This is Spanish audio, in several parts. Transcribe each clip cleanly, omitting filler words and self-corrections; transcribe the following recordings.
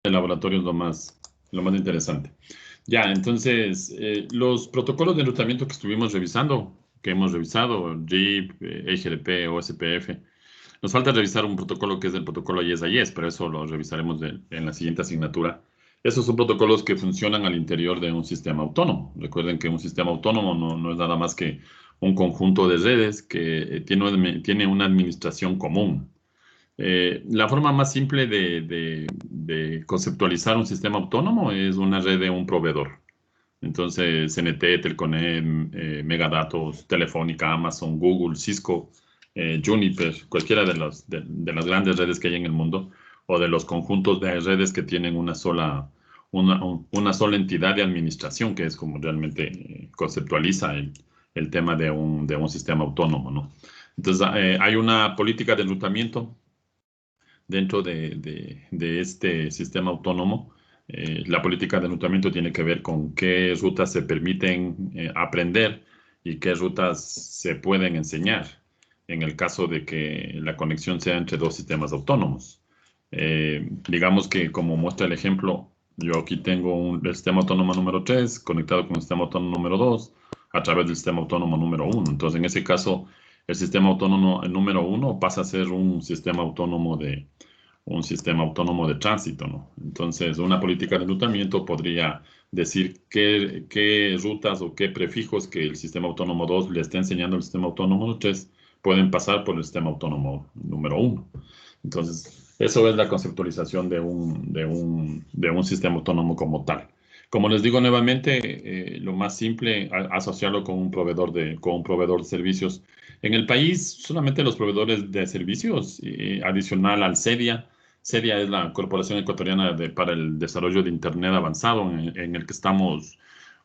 de laboratorio es lo más interesante. Ya, entonces, los protocolos de enrutamiento que estuvimos revisando, que hemos revisado, RIP, EGRP, OSPF, nos falta revisar un protocolo que es el protocolo Yes a Yes, pero eso lo revisaremos en la siguiente asignatura. Esos son protocolos que funcionan al interior de un sistema autónomo. Recuerden que un sistema autónomo no es nada más que un conjunto de redes que tiene una administración común. La forma más simple de conceptualizar un sistema autónomo es una red de un proveedor. Entonces, CNT, Telconet, Megadatos, Telefónica, Amazon, Google, Cisco, Juniper, cualquiera de las grandes redes que hay en el mundo, o de los conjuntos de redes que tienen una sola entidad de administración, que es como realmente conceptualiza el tema de un sistema autónomo, ¿no? Entonces, hay una política de enrutamiento dentro de este sistema autónomo. La política de enrutamiento tiene que ver con qué rutas se permiten aprender y qué rutas se pueden enseñar en el caso de que la conexión sea entre dos sistemas autónomos. Digamos que como muestra el ejemplo, yo aquí tengo el sistema autónomo número 3 conectado con el sistema autónomo número 2 a través del sistema autónomo número 1. Entonces, en ese caso, el sistema autónomo número 1 pasa a ser un sistema autónomo de tránsito, ¿no? Entonces, una política de enrutamiento podría decir qué rutas o qué prefijos que el sistema autónomo 2 le está enseñando al sistema autónomo 3 pueden pasar por el sistema autónomo número 1. Entonces, eso es la conceptualización de un sistema autónomo como tal. Como les digo nuevamente, lo más simple, asociarlo con un proveedor de servicios. En el país, solamente los proveedores de servicios, adicional al CEDIA. CEDIA es la Corporación Ecuatoriana para el Desarrollo de Internet Avanzado, en el que estamos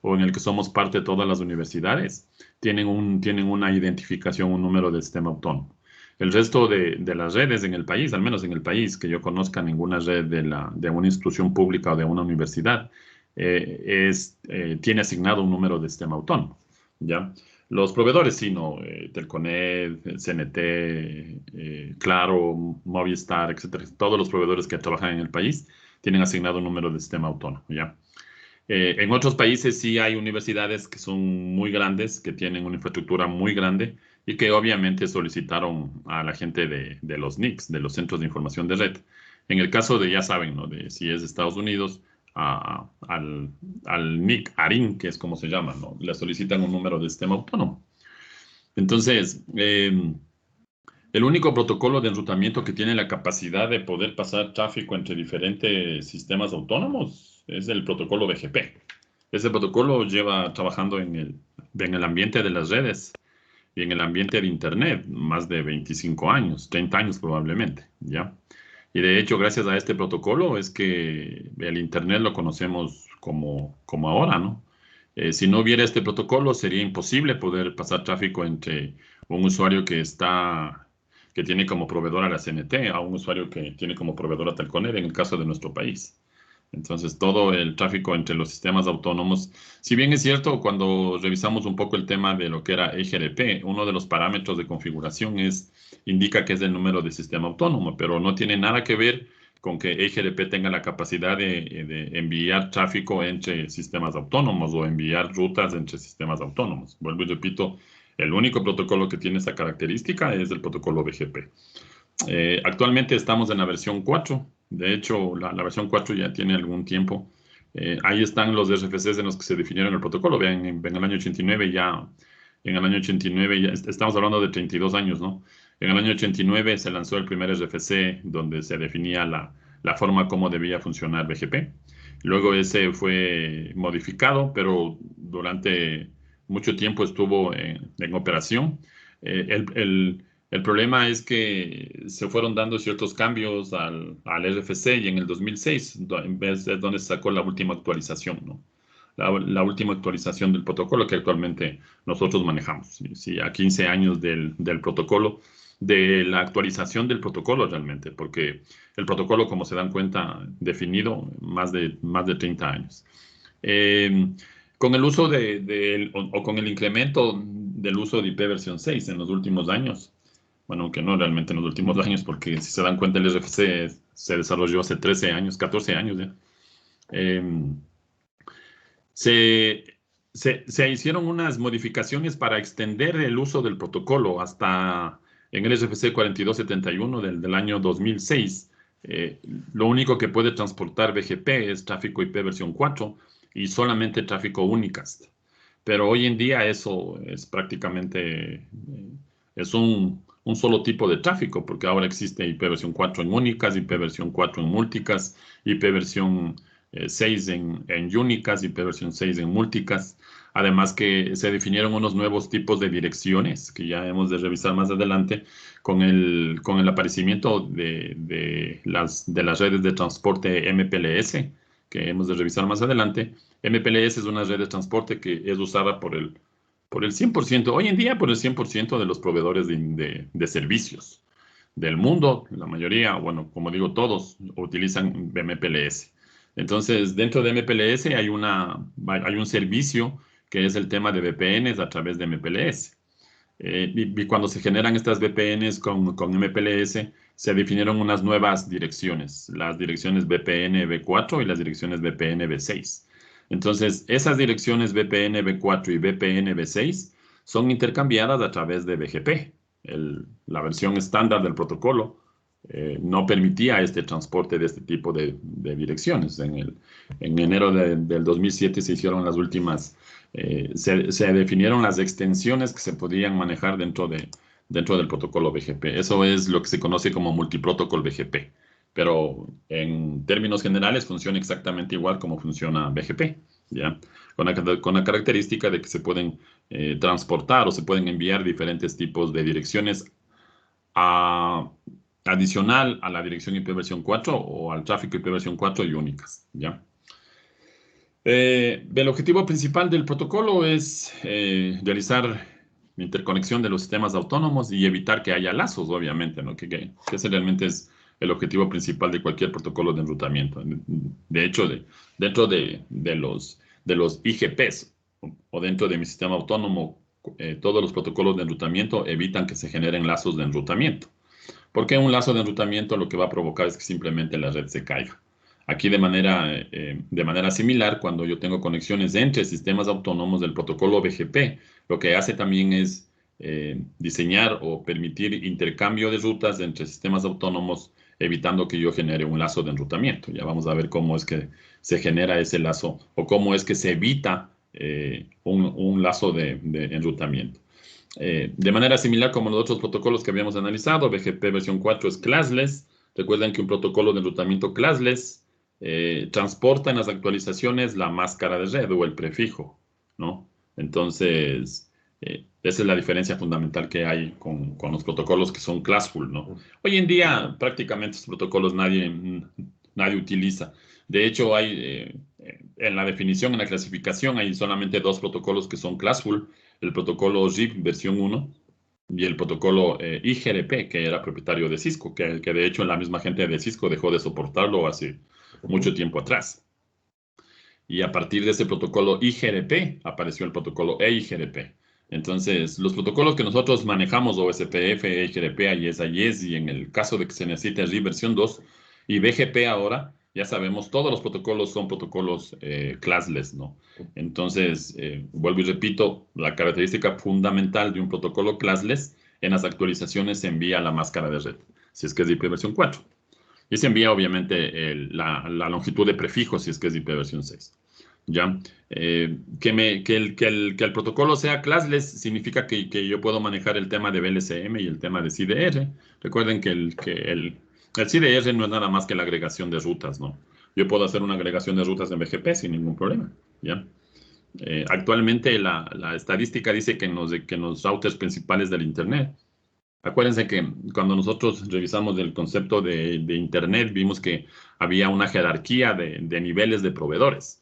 o en el que somos parte de todas las universidades, tienen una identificación, un número de sistema autónomo. El resto de las redes en el país, al menos en el país, que yo conozca ninguna red de una institución pública o de una universidad, tiene asignado un número de sistema autónomo, ¿ya? Los proveedores, sí, no, Telconet, CNT, Claro, Movistar, etcétera, todos los proveedores que trabajan en el país tienen asignado un número de sistema autónomo, ¿ya? En otros países sí hay universidades que son muy grandes, que tienen una infraestructura muy grande y que obviamente solicitaron a la gente de los NICs, de los Centros de Información de Red. En el caso de, ya saben, ¿no? De si es de Estados Unidos, al NIC, ARIN, que es como se llama, ¿no? Le solicitan un número de sistema autónomo. Entonces, el único protocolo de enrutamiento que tiene la capacidad de poder pasar tráfico entre diferentes sistemas autónomos es el protocolo BGP. Ese protocolo lleva trabajando en el ambiente de las redes y en el ambiente de Internet más de 25 años, 30 años probablemente, ¿ya? Y de hecho, gracias a este protocolo es que el Internet lo conocemos como ahora, ¿no? Si no hubiera este protocolo, sería imposible poder pasar tráfico entre un usuario que tiene como proveedor a la CNT a un usuario que tiene como proveedor a Telconet en el caso de nuestro país. Entonces, todo el tráfico entre los sistemas autónomos, si bien es cierto, cuando revisamos un poco el tema de lo que era EGRP, uno de los parámetros de configuración indica que es el número de sistema autónomo, pero no tiene nada que ver con que EGRP tenga la capacidad de enviar tráfico entre sistemas autónomos o enviar rutas entre sistemas autónomos. Vuelvo y repito, el único protocolo que tiene esa característica es el protocolo BGP. Actualmente estamos en la versión 4. De hecho, la versión 4 ya tiene algún tiempo. Ahí están los RFCs en los que se definieron el protocolo. Vean, en el año 89 ya, en el año 89 ya, estamos hablando de 32 años, ¿no? En el año 89 se lanzó el primer RFC donde se definía la forma como debía funcionar BGP. Luego ese fue modificado, pero durante mucho tiempo estuvo en operación. Eh, el, el- el problema es que se fueron dando ciertos cambios al RFC y en el 2006, en vez de donde se sacó la última actualización, ¿no? La última actualización del protocolo que actualmente nosotros manejamos. Sí, a 15 años del protocolo, de la actualización del protocolo realmente, porque el protocolo, como se dan cuenta, definido más de 30 años. Eh, con el uso o con el incremento del uso de IP versión 6 en los últimos años, bueno, aunque no realmente en los últimos años, porque si se dan cuenta el RFC se desarrolló hace 13 años, 14 años ya. Se hicieron unas modificaciones para extender el uso del protocolo hasta en el RFC 4271 del año 2006. Lo único que puede transportar BGP es tráfico IP versión 4 y solamente tráfico unicast. Pero hoy en día eso es prácticamente es un solo tipo de tráfico, porque ahora existe IP versión 4 en unicast, IP versión 4 en multicast, IP versión 6 en unicast, IP versión 6 en multicast. Además que se definieron unos nuevos tipos de direcciones que ya hemos de revisar más adelante con el aparecimiento de las redes de transporte MPLS, que hemos de revisar más adelante. MPLS es una red de transporte que es usada por el 100%, hoy en día por el 100% de los proveedores de servicios del mundo. La mayoría, bueno, como digo, todos utilizan MPLS. Entonces, dentro de MPLS hay un servicio que es el tema de VPNs a través de MPLS. Y cuando se generan estas VPNs con MPLS, se definieron unas nuevas direcciones, las direcciones VPN V4 y las direcciones VPN V6. Entonces, esas direcciones VPN V4 y VPN V6 son intercambiadas a través de BGP. La versión estándar del protocolo no permitía este transporte de este tipo de direcciones. En enero del 2007 se hicieron las últimas, se definieron las extensiones que se podían manejar dentro del protocolo BGP. Eso es lo que se conoce como multiprotocol BGP. Pero en términos generales funciona exactamente igual como funciona BGP, ¿ya? Con la característica de que se pueden transportar o se pueden enviar diferentes tipos de direcciones adicional a la dirección IP versión 4 o al tráfico IP versión 4 y únicas, ¿ya? El objetivo principal del protocolo es realizar interconexión de los sistemas autónomos y evitar que haya lazos, obviamente, ¿no? Que ese realmente es el objetivo principal de cualquier protocolo de enrutamiento. De hecho, dentro de los IGPs o dentro de mi sistema autónomo, todos los protocolos de enrutamiento evitan que se generen lazos de enrutamiento. Porque un lazo de enrutamiento lo que va a provocar es que simplemente la red se caiga. Aquí de manera similar, cuando yo tengo conexiones entre sistemas autónomos del protocolo BGP, lo que hace también es diseñar o permitir intercambio de rutas entre sistemas autónomos, evitando que yo genere un lazo de enrutamiento. Ya vamos a ver cómo es que se genera ese lazo o cómo es que se evita un lazo de enrutamiento. De manera similar como los otros protocolos que habíamos analizado, BGP versión 4 es classless. Recuerden que un protocolo de enrutamiento classless transporta en las actualizaciones la máscara de red o el prefijo, ¿no? Entonces, esa es la diferencia fundamental que hay con los protocolos que son classful, ¿no? Hoy en día prácticamente estos protocolos nadie utiliza. De hecho, hay en la definición, en la clasificación, hay solamente dos protocolos que son classful: el protocolo RIP versión 1 y el protocolo IGRP, que era propietario de Cisco, que de hecho la misma gente de Cisco dejó de soportarlo hace mucho tiempo atrás. Y a partir de ese protocolo IGRP apareció el protocolo EIGRP. Entonces, los protocolos que nosotros manejamos, OSPF, EIGRP, AES, y en el caso de que se necesite RIP versión 2 y BGP ahora, ya sabemos, todos los protocolos son protocolos classless, ¿no? Entonces, vuelvo y repito, la característica fundamental de un protocolo classless, en las actualizaciones se envía la máscara de red, si es que es IP versión 4. Y se envía, obviamente, la longitud de prefijo, si es que es IP versión 6. ¿Ya? Que el protocolo sea classless significa que yo puedo manejar el tema de VLCM y el tema de CDR. Recuerden que el CDR no es nada más que la agregación de rutas, ¿no? Yo puedo hacer una agregación de rutas en BGP sin ningún problema, ¿ya? Actualmente la estadística dice que en los routers principales del Internet, acuérdense que cuando nosotros revisamos el concepto de Internet, vimos que había una jerarquía de niveles de proveedores.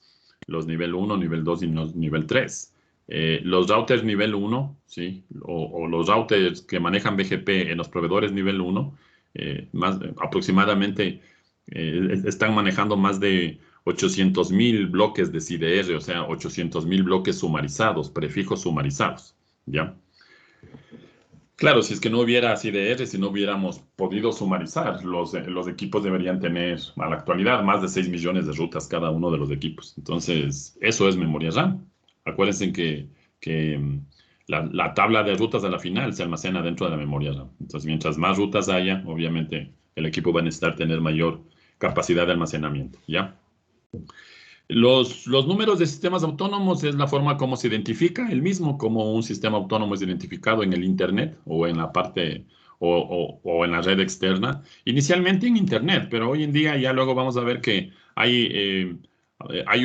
Los nivel 1, nivel 2 y los nivel 3. Los routers nivel 1, ¿sí? O los routers que manejan BGP en los proveedores nivel 1, aproximadamente están manejando más de 800,000 bloques de CDR, o sea, 800,000 bloques sumarizados, prefijos sumarizados, ¿ya? Claro, si es que no hubiera CDR, si no hubiéramos podido sumarizar, los equipos deberían tener a la actualidad más de 6 millones de rutas cada uno de los equipos. Entonces, eso es memoria RAM. Acuérdense que la tabla de rutas a la final se almacena dentro de la memoria RAM. Entonces, mientras más rutas haya, obviamente el equipo va a necesitar tener mayor capacidad de almacenamiento, ¿ya? Los números de sistemas autónomos es la forma como se identifica el mismo, como un sistema autónomo es identificado en el Internet o en la parte o en la red externa. Inicialmente en Internet, pero hoy en día ya luego vamos a ver que hay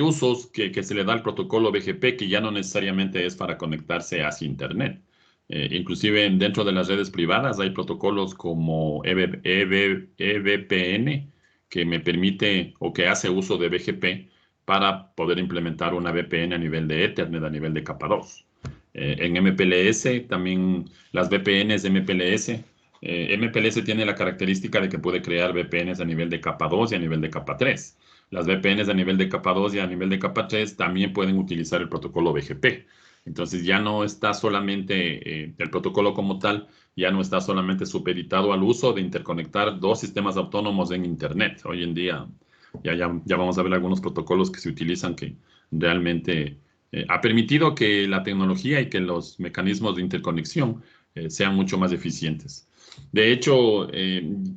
usos que se le da al protocolo BGP que ya no necesariamente es para conectarse hacia Internet. Inclusive dentro de las redes privadas hay protocolos como EVPN que me permite o que hace uso de BGP para poder implementar una VPN a nivel de Ethernet, a nivel de capa 2. En MPLS, también las VPNs de MPLS, MPLS tiene la característica de que puede crear VPNs a nivel de capa 2 y a nivel de capa 3. Las VPNs a nivel de capa 2 y a nivel de capa 3 también pueden utilizar el protocolo BGP. Entonces ya no está solamente el protocolo como tal, ya no está solamente supeditado al uso de interconectar dos sistemas autónomos en Internet. Hoy en día ya vamos a ver algunos protocolos que se utilizan que realmente ha permitido que la tecnología y que los mecanismos de interconexión sean mucho más eficientes. De hecho,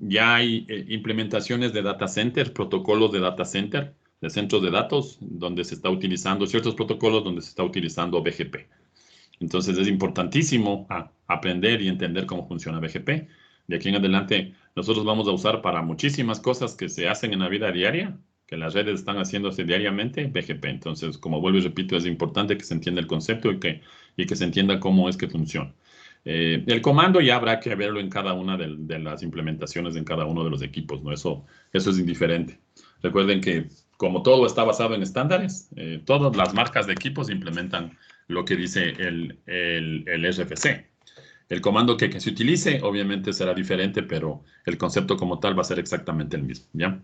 ya hay implementaciones de data center, protocolos de data center, de centros de datos, donde se está utilizando ciertos protocolos donde se está utilizando BGP. Entonces es importantísimo aprender y entender cómo funciona BGP. De aquí en adelante, nosotros vamos a usar para muchísimas cosas que se hacen en la vida diaria, que las redes están haciéndose diariamente, BGP. Entonces, como vuelvo y repito, es importante que se entienda el concepto y que se entienda cómo es que funciona. El comando ya habrá que verlo en cada una de las implementaciones en cada uno de los equipos, ¿no? Eso es indiferente. Recuerden que como todo está basado en estándares, todas las marcas de equipos implementan lo que dice el RFC. El comando que se utilice obviamente será diferente, pero el concepto como tal va a ser exactamente el mismo, ¿ya?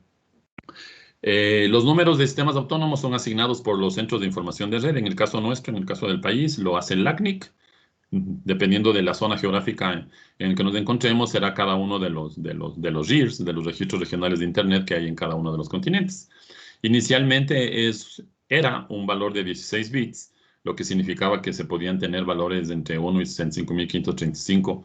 Los números de sistemas autónomos son asignados por los centros de información de red. En el caso nuestro, en el caso del país, lo hace el LACNIC. Dependiendo de la zona geográfica en la que nos encontremos, será cada uno de los RIRs, de los registros regionales de Internet que hay en cada uno de los continentes. Inicialmente era un valor de 16 bits, lo que significaba que se podían tener valores entre 1 y 65.535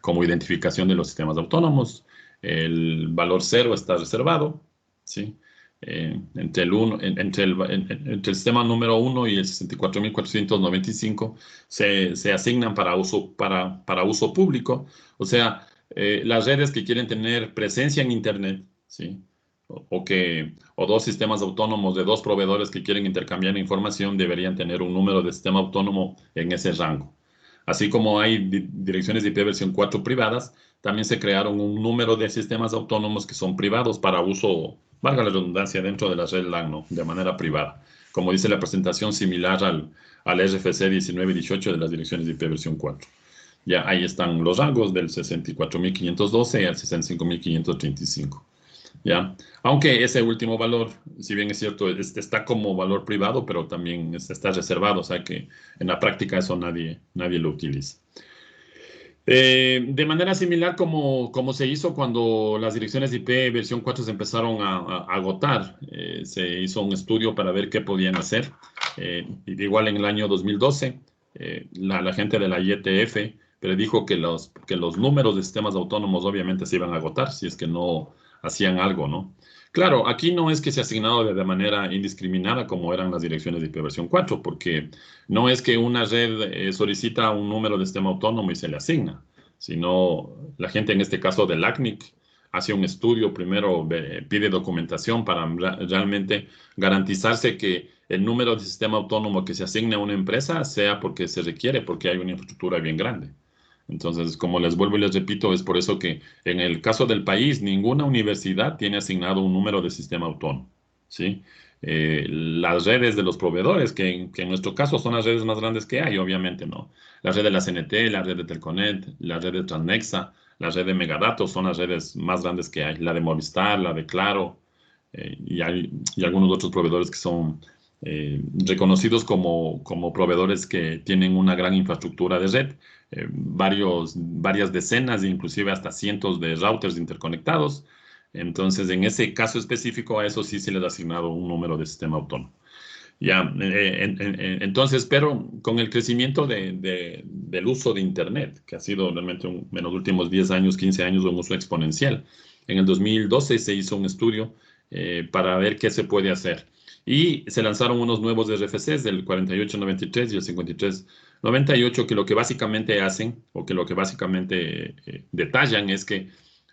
como identificación de los sistemas autónomos. El valor 0 está reservado, ¿sí? Entre el sistema número 1 y el 64.495 se asignan para uso público. O sea, las redes que quieren tener presencia en Internet, ¿sí? O dos sistemas autónomos de dos proveedores que quieren intercambiar información deberían tener un número de sistema autónomo en ese rango. Así como hay direcciones de IP versión 4 privadas, también se crearon un número de sistemas autónomos que son privados para uso, valga la redundancia, dentro de la red LAN, ¿no? De manera privada. Como dice la presentación, similar al RFC 1918 de las direcciones de IP versión 4. Ya ahí están los rangos del 64.512 al 65.535. ¿Ya? Aunque ese último valor, si bien es cierto, está como valor privado, pero también está reservado, o sea que en la práctica eso nadie lo utiliza. De manera similar como se hizo cuando las direcciones de IP versión 4 se empezaron a agotar, se hizo un estudio para ver qué podían hacer. Igual en el año 2012, la gente de la IETF predijo que los números de sistemas autónomos obviamente se iban a agotar si es que no hacían algo, ¿no? Claro, aquí no es que se ha asignado de manera indiscriminada como eran las direcciones de IP versión 4, porque no es que una red solicita un número de sistema autónomo y se le asigna, sino la gente en este caso del LACNIC hace un estudio, primero pide documentación para realmente garantizarse que el número de sistema autónomo que se asigne a una empresa sea porque se requiere, porque hay una infraestructura bien grande. Entonces, como les vuelvo y les repito, es por eso que en el caso del país, ninguna universidad tiene asignado un número de sistema autónomo, ¿sí? Las redes de los proveedores, que en nuestro caso son las redes más grandes que hay, obviamente, ¿no? La red de la CNT, la red de Telconet, la red de Transnexa, la red de Megadatos son las redes más grandes que hay. La de Movistar, la de Claro, y algunos otros proveedores reconocidos como proveedores que tienen una gran infraestructura de red, varias decenas, inclusive hasta cientos de routers interconectados. Entonces, en ese caso específico, a eso sí se les ha asignado un número de sistema autónomo. Ya, entonces, pero con el crecimiento del uso de Internet, que ha sido realmente en los últimos 10 años, 15 años, un uso exponencial, en el 2012 se hizo un estudio para ver qué se puede hacer. Y se lanzaron unos nuevos RFCs del 4893 y el 5398, que lo que básicamente hacen, o que lo que básicamente detallan, es que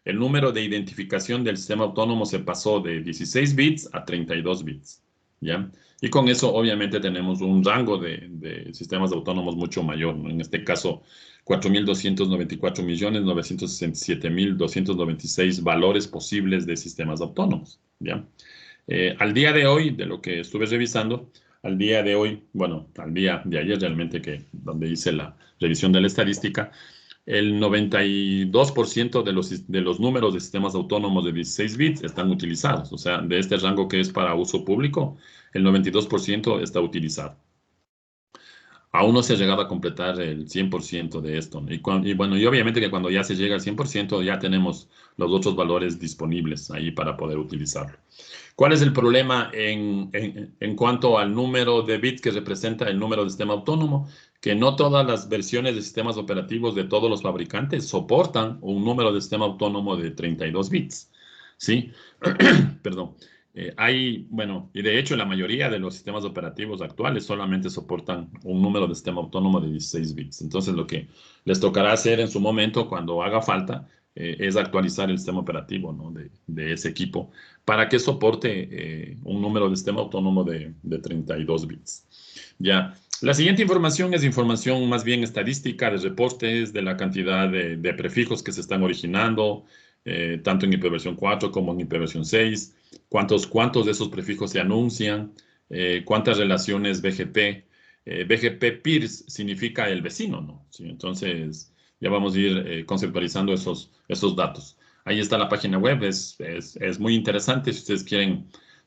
el número de identificación del sistema autónomo se pasó de 16 bits a 32 bits. ¿Ya? Y con eso, obviamente, tenemos un rango de sistemas autónomos mucho mayor, ¿no? En este caso, 4.294.967.296 valores posibles de sistemas autónomos, ¿ya? Al día de hoy, de lo que estuve revisando, al día de hoy, bueno, al día de ayer realmente, donde hice la revisión de la estadística, el 92% de los números de sistemas autónomos de 16 bits están utilizados. O sea, de este rango que es para uso público, el 92% está utilizado. Aún no se ha llegado a completar el 100% de esto, ¿no? Y bueno, y obviamente que cuando ya se llega al 100%, ya tenemos los otros valores disponibles ahí para poder utilizarlo. ¿Cuál es el problema en cuanto al número de bits que representa el número de sistema autónomo? Que no todas las versiones de sistemas operativos de todos los fabricantes soportan un número de sistema autónomo de 32 bits, ¿sí? Perdón. Bueno, y de hecho la mayoría de los sistemas operativos actuales solamente soportan un número de sistema autónomo de 16 bits. Entonces lo que les tocará hacer en su momento, cuando haga falta, es actualizar el sistema operativo, ¿no? de ese equipo para que soporte un número de sistema autónomo de 32 bits. Ya. La siguiente información es información más bien estadística de reportes de la cantidad de prefijos que se están originando, tanto en IPv4 4 como en IPv6, cuántos de esos prefijos se anuncian, cuántas relaciones BGP. BGP peers significa el vecino, ¿no? ¿Sí? Entonces, ya vamos a ir conceptualizando esos datos. Ahí está la página web, es muy interesante si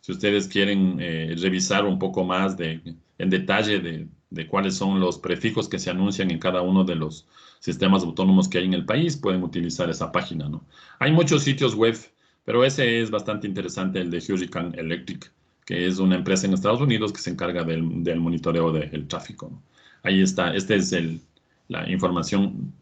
ustedes quieren revisar un poco más en detalle de cuáles son los prefijos que se anuncian en cada uno de los sistemas autónomos que hay en el país, pueden utilizar esa página, ¿no? Hay muchos sitios web, pero ese es bastante interesante, el de Hurricane Electric, que es una empresa en Estados Unidos que se encarga del monitoreo del tráfico, ¿no? Ahí está, la información.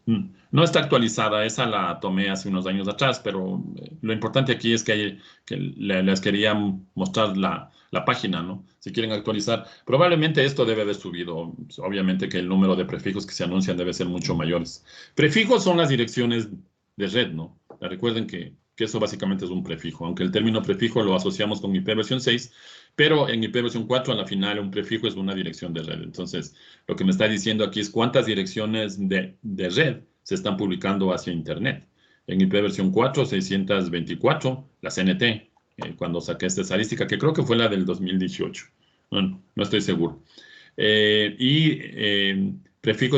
No está actualizada, esa la tomé hace unos años atrás, pero lo importante aquí es que les quería mostrar la página, ¿no? Si quieren actualizar. Probablemente esto debe haber subido. Obviamente que el número de prefijos que se anuncian debe ser mucho mayores. Prefijos son las direcciones de red, ¿no? Recuerden que eso básicamente es un prefijo, aunque el término prefijo lo asociamos con IPv6, pero en IPv4 a la final un prefijo es una dirección de red. Entonces, lo que me está diciendo aquí es cuántas direcciones de red se están publicando hacia Internet. En IPv4, 624, la CNT, cuando saqué esta estadística, que creo que fue la del 2018. No estoy seguro. Prefijos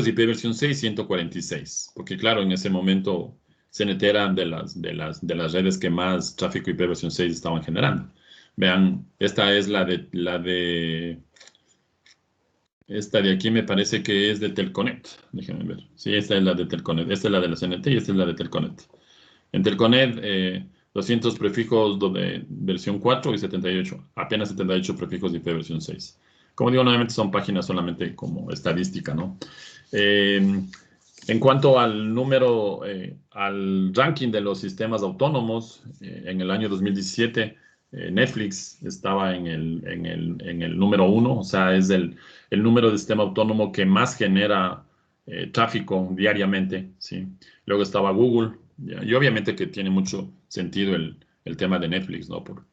de IPv6, 146, porque claro, en ese momento CNT eran de las redes que más tráfico IPv6 estaban generando. Vean, esta es esta de aquí me parece que es de Telconet. Déjenme ver. Sí, esta es la de Telconet. Esta es la de la CNT y esta es la de Telconet. En Telconet, 200 prefijos de versión 4 y 78. Apenas 78 prefijos de IPv6. Como digo, nuevamente son páginas solamente como estadística, ¿no? En cuanto al número, al ranking de los sistemas autónomos, en el año 2017, Netflix estaba en el número 1, o sea, es el número de sistema autónomo que más genera tráfico diariamente, ¿sí? Luego estaba Google, y obviamente que tiene mucho sentido el tema de Netflix, ¿no? Por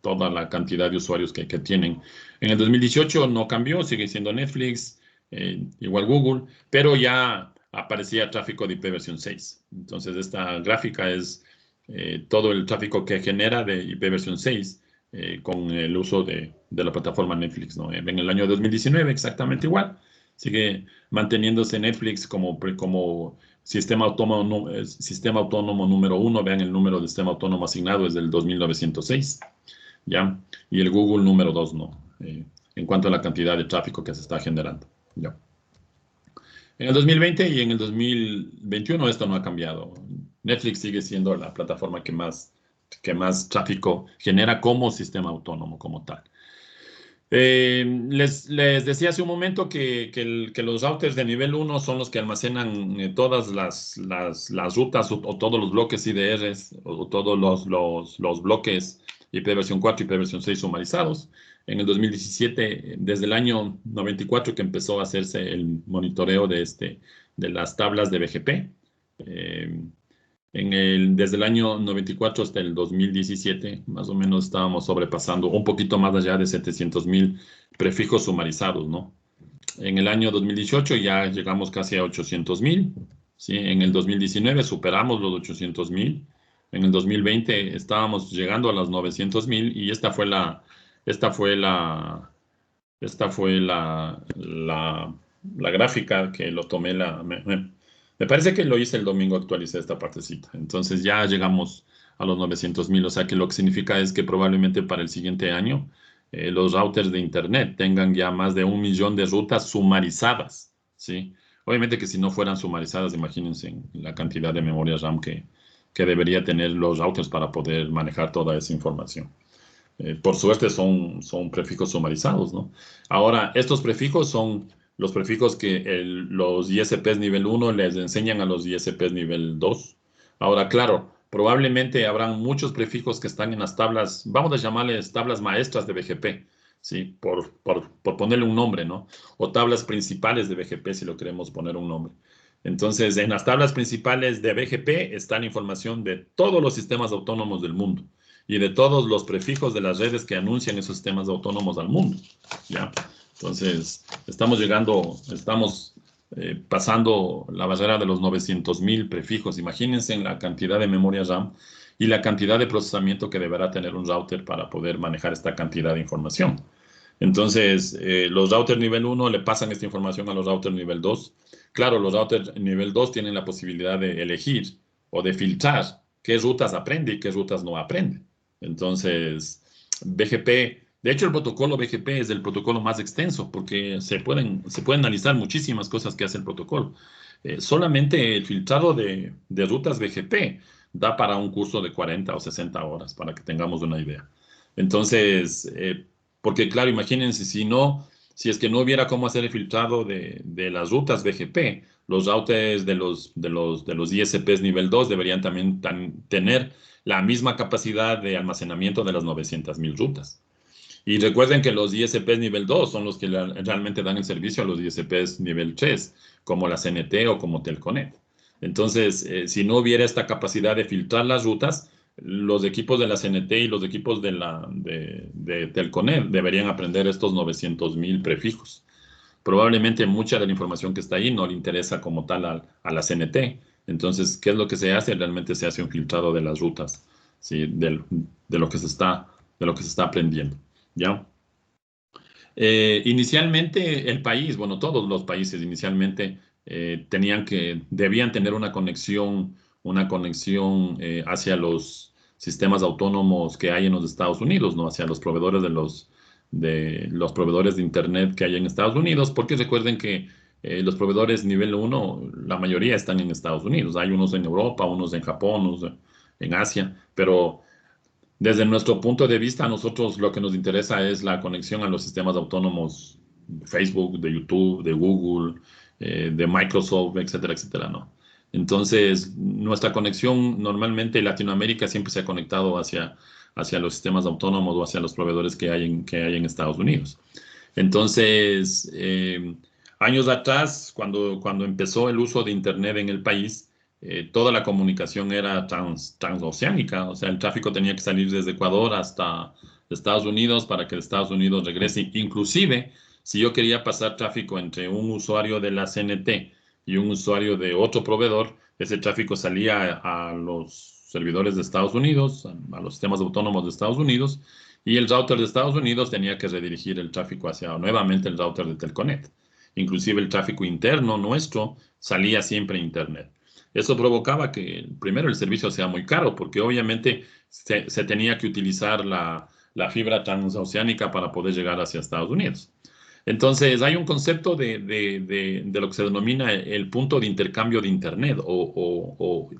toda la cantidad de usuarios que tienen. En el 2018 no cambió, sigue siendo Netflix, igual Google, pero ya aparecía tráfico de IPv6. Entonces, esta gráfica es todo el tráfico que genera de IPv6 con el uso de la plataforma Netflix, ¿no? En el año 2019 exactamente igual. Sigue manteniéndose Netflix como sistema autónomo número 1. Vean el número de sistema autónomo asignado es del 2906, ¿ya? Y el Google número 2, ¿no? en cuanto a la cantidad de tráfico que se está generando. Ya. En el 2020 y en el 2021 esto no ha cambiado. Netflix sigue siendo la plataforma que más tráfico genera como sistema autónomo, como tal. Les decía hace un momento que los routers de nivel 1 son los que almacenan todas las rutas o todos los bloques IDRs o todos los bloques IPv4 y IPv6 sumarizados. En el 2017, desde el año 94 que empezó a hacerse el monitoreo de las tablas de BGP. Desde el año 94 hasta el 2017, más o menos estábamos sobrepasando un poquito más allá de 700.000 prefijos sumarizados, ¿no? En el año 2018 ya llegamos casi a 800.000, ¿sí? En el 2019 superamos los 800.000. En el 2020 estábamos llegando a las 900.000 y esta fue la gráfica que lo tomé. Me parece que lo hice el domingo, actualicé esta partecita. Entonces ya llegamos a los 900.000, o sea que lo que significa es que probablemente para el siguiente año los routers de Internet tengan ya más de 1 millón de rutas sumarizadas, ¿sí? Obviamente que si no fueran sumarizadas, imagínense la cantidad de memoria RAM que debería tener los routers para poder manejar toda esa información. Por suerte son prefijos sumarizados, ¿no? Ahora, estos prefijos son los prefijos que los ISPs nivel 1 les enseñan a los ISPs nivel 2. Ahora, claro, probablemente habrán muchos prefijos que están en las tablas, vamos a llamarles tablas maestras de BGP, ¿sí? Por ponerle un nombre, ¿no? O tablas principales de BGP, si lo queremos poner un nombre. Entonces, en las tablas principales de BGP está la información de todos los sistemas autónomos del mundo y de todos los prefijos de las redes que anuncian esos sistemas autónomos al mundo, ¿ya? Entonces, estamos pasando la barrera de los 900.000 prefijos. Imagínense en la cantidad de memoria RAM y la cantidad de procesamiento que deberá tener un router para poder manejar esta cantidad de información. Entonces, los routers nivel 1 le pasan esta información a los routers nivel 2. Claro, los routers nivel 2 tienen la posibilidad de elegir o de filtrar qué rutas aprende y qué rutas no aprende. Entonces, BGP, de hecho el protocolo BGP es el protocolo más extenso porque se pueden analizar muchísimas cosas que hace el protocolo. Solamente el filtrado de rutas BGP da para un curso de 40 o 60 horas, para que tengamos una idea. Entonces, porque claro, imagínense, si es que no hubiera cómo hacer el filtrado de las rutas BGP, los routers de los ISPs nivel 2 deberían también tener la misma capacidad de almacenamiento de las 900.000 rutas. Y recuerden que los ISPs nivel 2 son los que realmente dan el servicio a los ISPs nivel 3, como la CNT o como Telconet. Entonces, si no hubiera esta capacidad de filtrar las rutas, los equipos de la CNT y los equipos de Telconet deberían aprender estos 900.000 prefijos. Probablemente mucha de la información que está ahí no le interesa como tal a la CNT. Entonces, ¿qué es lo que se hace? Realmente se hace un filtrado de las rutas, ¿sí? de lo que se está aprendiendo, ¿ya? Inicialmente el país, bueno, todos los países inicialmente debían tener una conexión hacia los sistemas autónomos que hay en los Estados Unidos, ¿no? Hacia los proveedores de los proveedores de Internet que hay en Estados Unidos, porque recuerden que los proveedores nivel 1, la mayoría están en Estados Unidos. Hay unos en Europa, unos en Japón, unos en Asia, pero desde nuestro punto de vista, a nosotros lo que nos interesa es la conexión a los sistemas autónomos de Facebook, de YouTube, de Google, de Microsoft, etcétera, etcétera, ¿no? Entonces, nuestra conexión normalmente Latinoamérica siempre se ha conectado hacia los sistemas autónomos o hacia los proveedores que hay en Estados Unidos. Entonces, años atrás, cuando empezó el uso de Internet en el país, toda la comunicación era transoceánica, o sea, el tráfico tenía que salir desde Ecuador hasta Estados Unidos para que Estados Unidos regrese. Inclusive, si yo quería pasar tráfico entre un usuario de la CNT y un usuario de otro proveedor, ese tráfico salía a los servidores de Estados Unidos, a los sistemas autónomos de Estados Unidos, y el router de Estados Unidos tenía que redirigir el tráfico hacia nuevamente el router de Telconet. Inclusive el tráfico interno nuestro salía siempre a Internet. Eso provocaba que primero el servicio sea muy caro, porque obviamente se tenía que utilizar la la fibra transoceánica para poder llegar hacia Estados Unidos. Entonces, hay un concepto de lo que se denomina el punto de intercambio de Internet o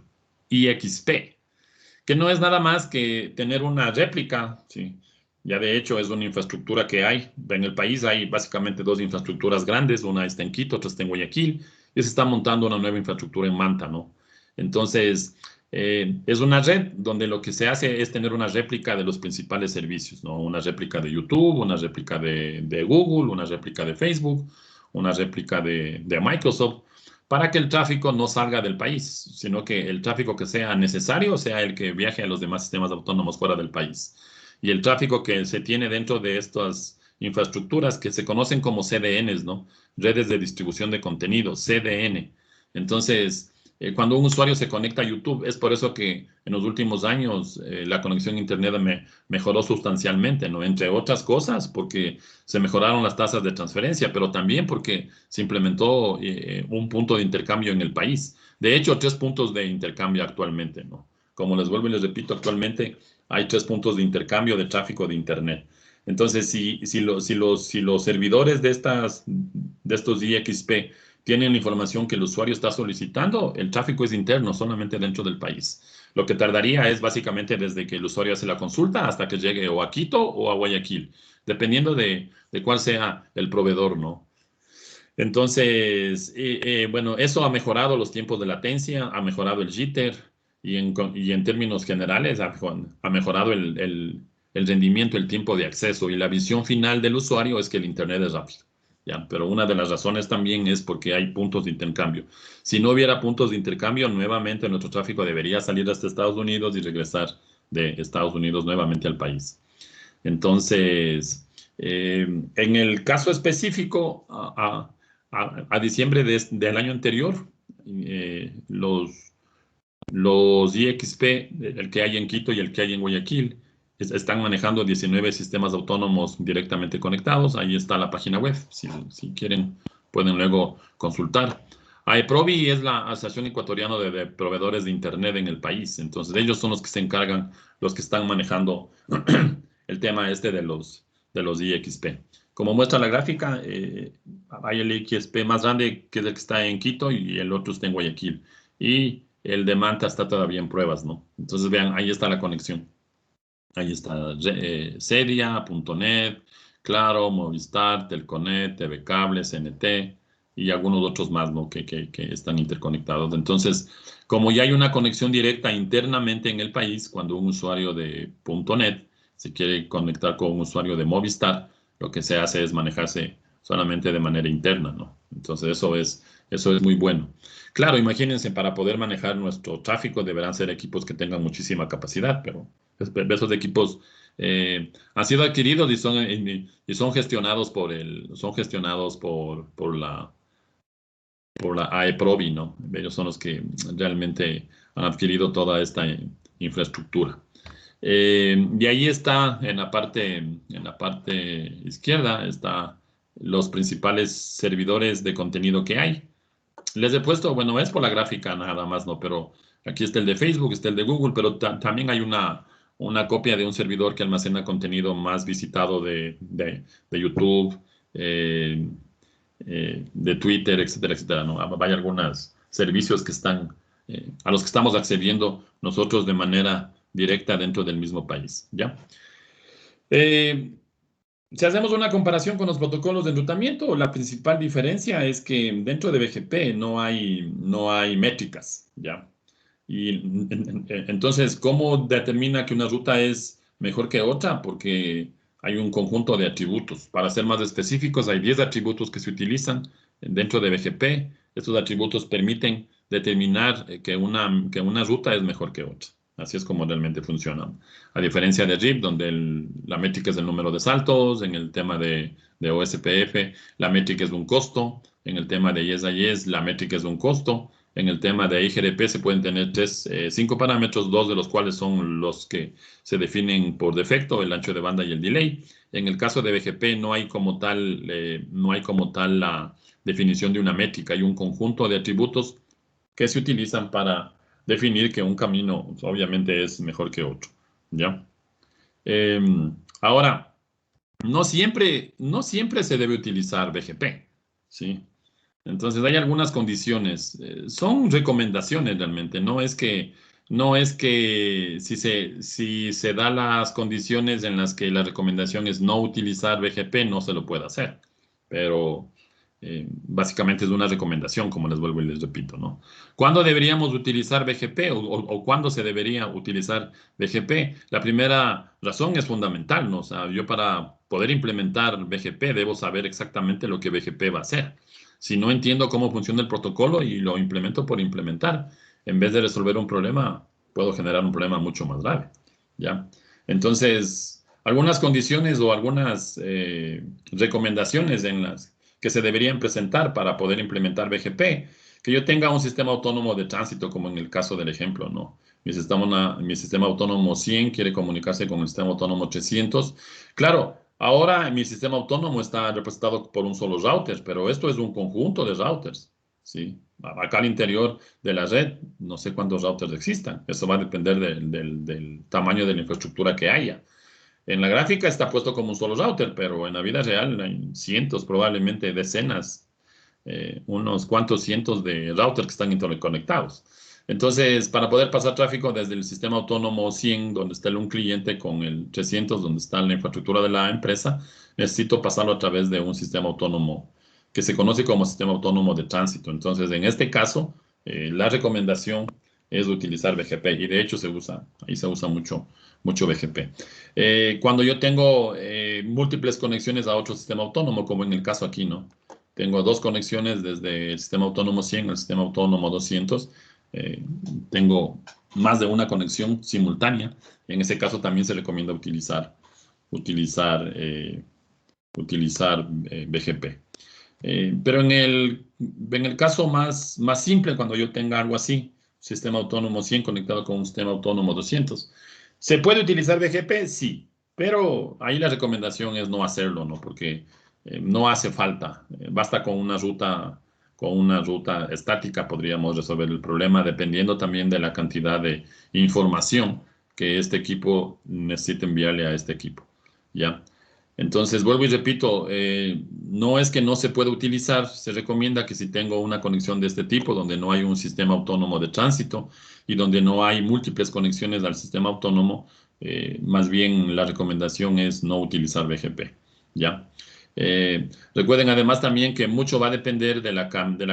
IXP, que no es nada más que tener una réplica, ¿sí? Ya de hecho es una infraestructura que hay. En el país hay básicamente dos infraestructuras grandes, una está en Quito, otra está en Guayaquil, y se está montando una nueva infraestructura en Manta, ¿no? Entonces, es una red donde lo que se hace es tener una réplica de los principales servicios, ¿no? Una réplica de YouTube, una réplica de Google, una réplica de Facebook, una réplica de Microsoft, para que el tráfico no salga del país, sino que el tráfico que sea necesario sea el que viaje a los demás sistemas autónomos fuera del país. Y el tráfico que se tiene dentro de estas infraestructuras que se conocen como CDNs, ¿no? Redes de distribución de contenido, CDN. Entonces, cuando un usuario se conecta a YouTube, es por eso que en los últimos años la conexión a Internet mejoró sustancialmente, ¿no? Entre otras cosas, porque se mejoraron las tasas de transferencia, pero también porque se implementó un punto de intercambio en el país. De hecho, 3 puntos de intercambio actualmente, ¿no? Como les vuelvo y les repito, actualmente hay 3 puntos de intercambio de tráfico de Internet. Entonces, si los servidores de estos IXP tienen la información que el usuario está solicitando, el tráfico es interno, solamente dentro del país. Lo que tardaría es básicamente desde que el usuario hace la consulta hasta que llegue o a Quito o a Guayaquil, dependiendo de cuál sea el proveedor, ¿no? Entonces, bueno, eso ha mejorado los tiempos de latencia, ha mejorado el jitter y en términos generales ha mejorado el rendimiento, el tiempo de acceso y la visión final del usuario es que el Internet es rápido. ¿Ya? Pero una de las razones también es porque hay puntos de intercambio. Si no hubiera puntos de intercambio, nuevamente nuestro tráfico debería salir hasta Estados Unidos y regresar de Estados Unidos nuevamente al país. Entonces, en el caso específico, a diciembre del año anterior, los IXP, el que hay en Quito y el que hay en Guayaquil, están manejando 19 sistemas autónomos directamente conectados. Ahí está la página web. Si quieren, pueden luego consultar. AEPROVI es la Asociación Ecuatoriana de Proveedores de Internet en el país. Entonces, ellos son los que se encargan, los que están manejando el tema este de los IXP. Como muestra la gráfica, hay el IXP más grande, que es el que está en Quito, y el otro está en Guayaquil. Y el de Manta está todavía en pruebas, ¿no? Entonces, vean, ahí está la conexión. Ahí está Seria.net, Claro, Movistar, Telconet, TV Cable, CNT y algunos otros más, ¿no? Que están interconectados. Entonces, como ya hay una conexión directa internamente en el país, cuando un usuario de .net se quiere conectar con un usuario de Movistar, lo que se hace es manejarse solamente de manera interna, ¿no? Entonces, eso es muy bueno. Claro, imagínense, para poder manejar nuestro tráfico deberán ser equipos que tengan muchísima capacidad, pero esos equipos han sido adquiridos y son gestionados por la AEPROVI, ¿no? Ellos son los que realmente han adquirido toda esta infraestructura. Y ahí está, en la parte izquierda, está los principales servidores de contenido que hay. Les he puesto, bueno, es por la gráfica nada más, ¿no? Pero aquí está el de Facebook, está el de Google, pero también hay una copia de un servidor que almacena contenido más visitado de YouTube, de Twitter, etcétera, etcétera, ¿no? Hay algunos servicios a los que estamos accediendo nosotros de manera directa dentro del mismo país, ¿ya? Eh, si hacemos una comparación con los protocolos de enrutamiento, la principal diferencia es que dentro de BGP no hay métricas, ¿ya? Y entonces, ¿cómo determina que una ruta es mejor que otra? Porque hay un conjunto de atributos. Para ser más específicos, hay 10 atributos que se utilizan dentro de BGP. Estos atributos permiten determinar que una ruta es mejor que otra. Así es como realmente funciona. A diferencia de RIP, donde la métrica es el número de saltos, en el tema de OSPF, la métrica es un costo, en el tema de Yes la métrica es un costo. En el tema de IGRP se pueden tener 5 parámetros, 2 de los cuales son los que se definen por defecto, el ancho de banda y el delay. En el caso de BGP no hay como tal la definición de una métrica, hay un conjunto de atributos que se utilizan para definir que un camino obviamente es mejor que otro, ¿ya? Ahora, no siempre se debe utilizar BGP, ¿sí? Entonces hay algunas condiciones, son recomendaciones realmente, no es que si se da las condiciones en las que la recomendación es no utilizar BGP, no se lo puede hacer, pero básicamente es una recomendación, como les vuelvo y les repito, ¿no? ¿Cuándo deberíamos utilizar BGP o cuándo se debería utilizar BGP? La primera razón es fundamental, ¿no? O sea, yo para poder implementar BGP debo saber exactamente lo que BGP va a hacer. Si no entiendo cómo funciona el protocolo y lo implemento por implementar, en vez de resolver un problema, puedo generar un problema mucho más grave, ¿ya? Entonces, algunas condiciones o algunas recomendaciones en las que se deberían presentar para poder implementar BGP, que yo tenga un sistema autónomo de tránsito, como en el caso del ejemplo, ¿no? Mi sistema autónomo 100 quiere comunicarse con el sistema autónomo 300. Claro, ahora mi sistema autónomo está representado por un solo router, pero esto es un conjunto de routers, ¿sí? Acá al interior de la red, no sé cuántos routers existan. Eso va a depender del tamaño de la infraestructura que haya. En la gráfica está puesto como un solo router, pero en la vida real hay cientos, probablemente decenas, unos cuantos cientos de routers que están interconectados. Entonces, para poder pasar tráfico desde el sistema autónomo 100, donde está un cliente, con el 300, donde está la infraestructura de la empresa, necesito pasarlo a través de un sistema autónomo que se conoce como sistema autónomo de tránsito. Entonces, en este caso, la recomendación es utilizar BGP y de hecho ahí se usa mucho, mucho BGP. Cuando yo tengo múltiples conexiones a otro sistema autónomo, como en el caso aquí, ¿no? Tengo dos conexiones desde el sistema autónomo 100 al sistema autónomo 200. eh, Tengo más de una conexión simultánea. En ese caso también se recomienda utilizar, eh, utilizar BGP. Pero en el caso más simple, cuando yo tenga algo así, sistema autónomo 100 conectado con un sistema autónomo 200, ¿se puede utilizar BGP? Sí, pero ahí la recomendación es no hacerlo, ¿no? Porque no hace falta. Basta con una ruta estática podríamos resolver el problema, dependiendo también de la cantidad de información que este equipo necesite enviarle a este equipo, ¿ya? Entonces, vuelvo y repito, no es que no se pueda utilizar, se recomienda que si tengo una conexión de este tipo, donde no hay un sistema autónomo de tránsito y donde no hay múltiples conexiones al sistema autónomo, más bien la recomendación es no utilizar BGP, ¿ya? Recuerden además también que mucho va a depender de la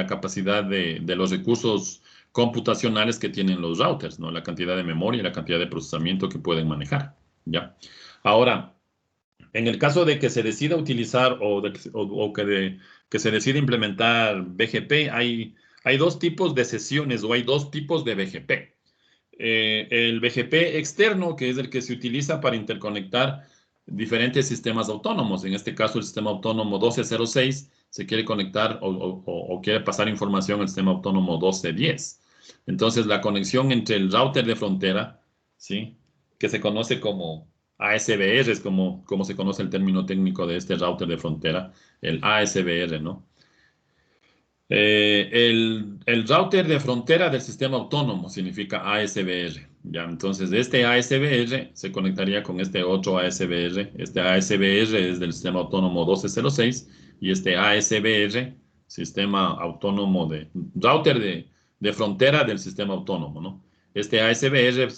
capacidad de los recursos computacionales que tienen los routers, ¿no? La cantidad de memoria y la cantidad de procesamiento que pueden manejar, ¿ya? Ahora, en el caso de que se decida utilizar o que se decida implementar BGP, hay dos tipos de sesiones o hay dos tipos de BGP. El BGP externo, que es el que se utiliza para interconectar diferentes sistemas autónomos. En este caso, el sistema autónomo 1206 se quiere conectar o quiere pasar información al sistema autónomo 1210. Entonces, la conexión entre el router de frontera, ¿sí? Que se conoce como ASBR, es como se conoce el término técnico de este router de frontera, el ASBR, ¿no? El router de frontera del sistema autónomo significa ASBR. Ya, entonces, este ASBR se conectaría con este otro ASBR. Este ASBR es del sistema autónomo 1206 y este ASBR, sistema autónomo router de frontera del sistema autónomo, ¿no? Este ASBR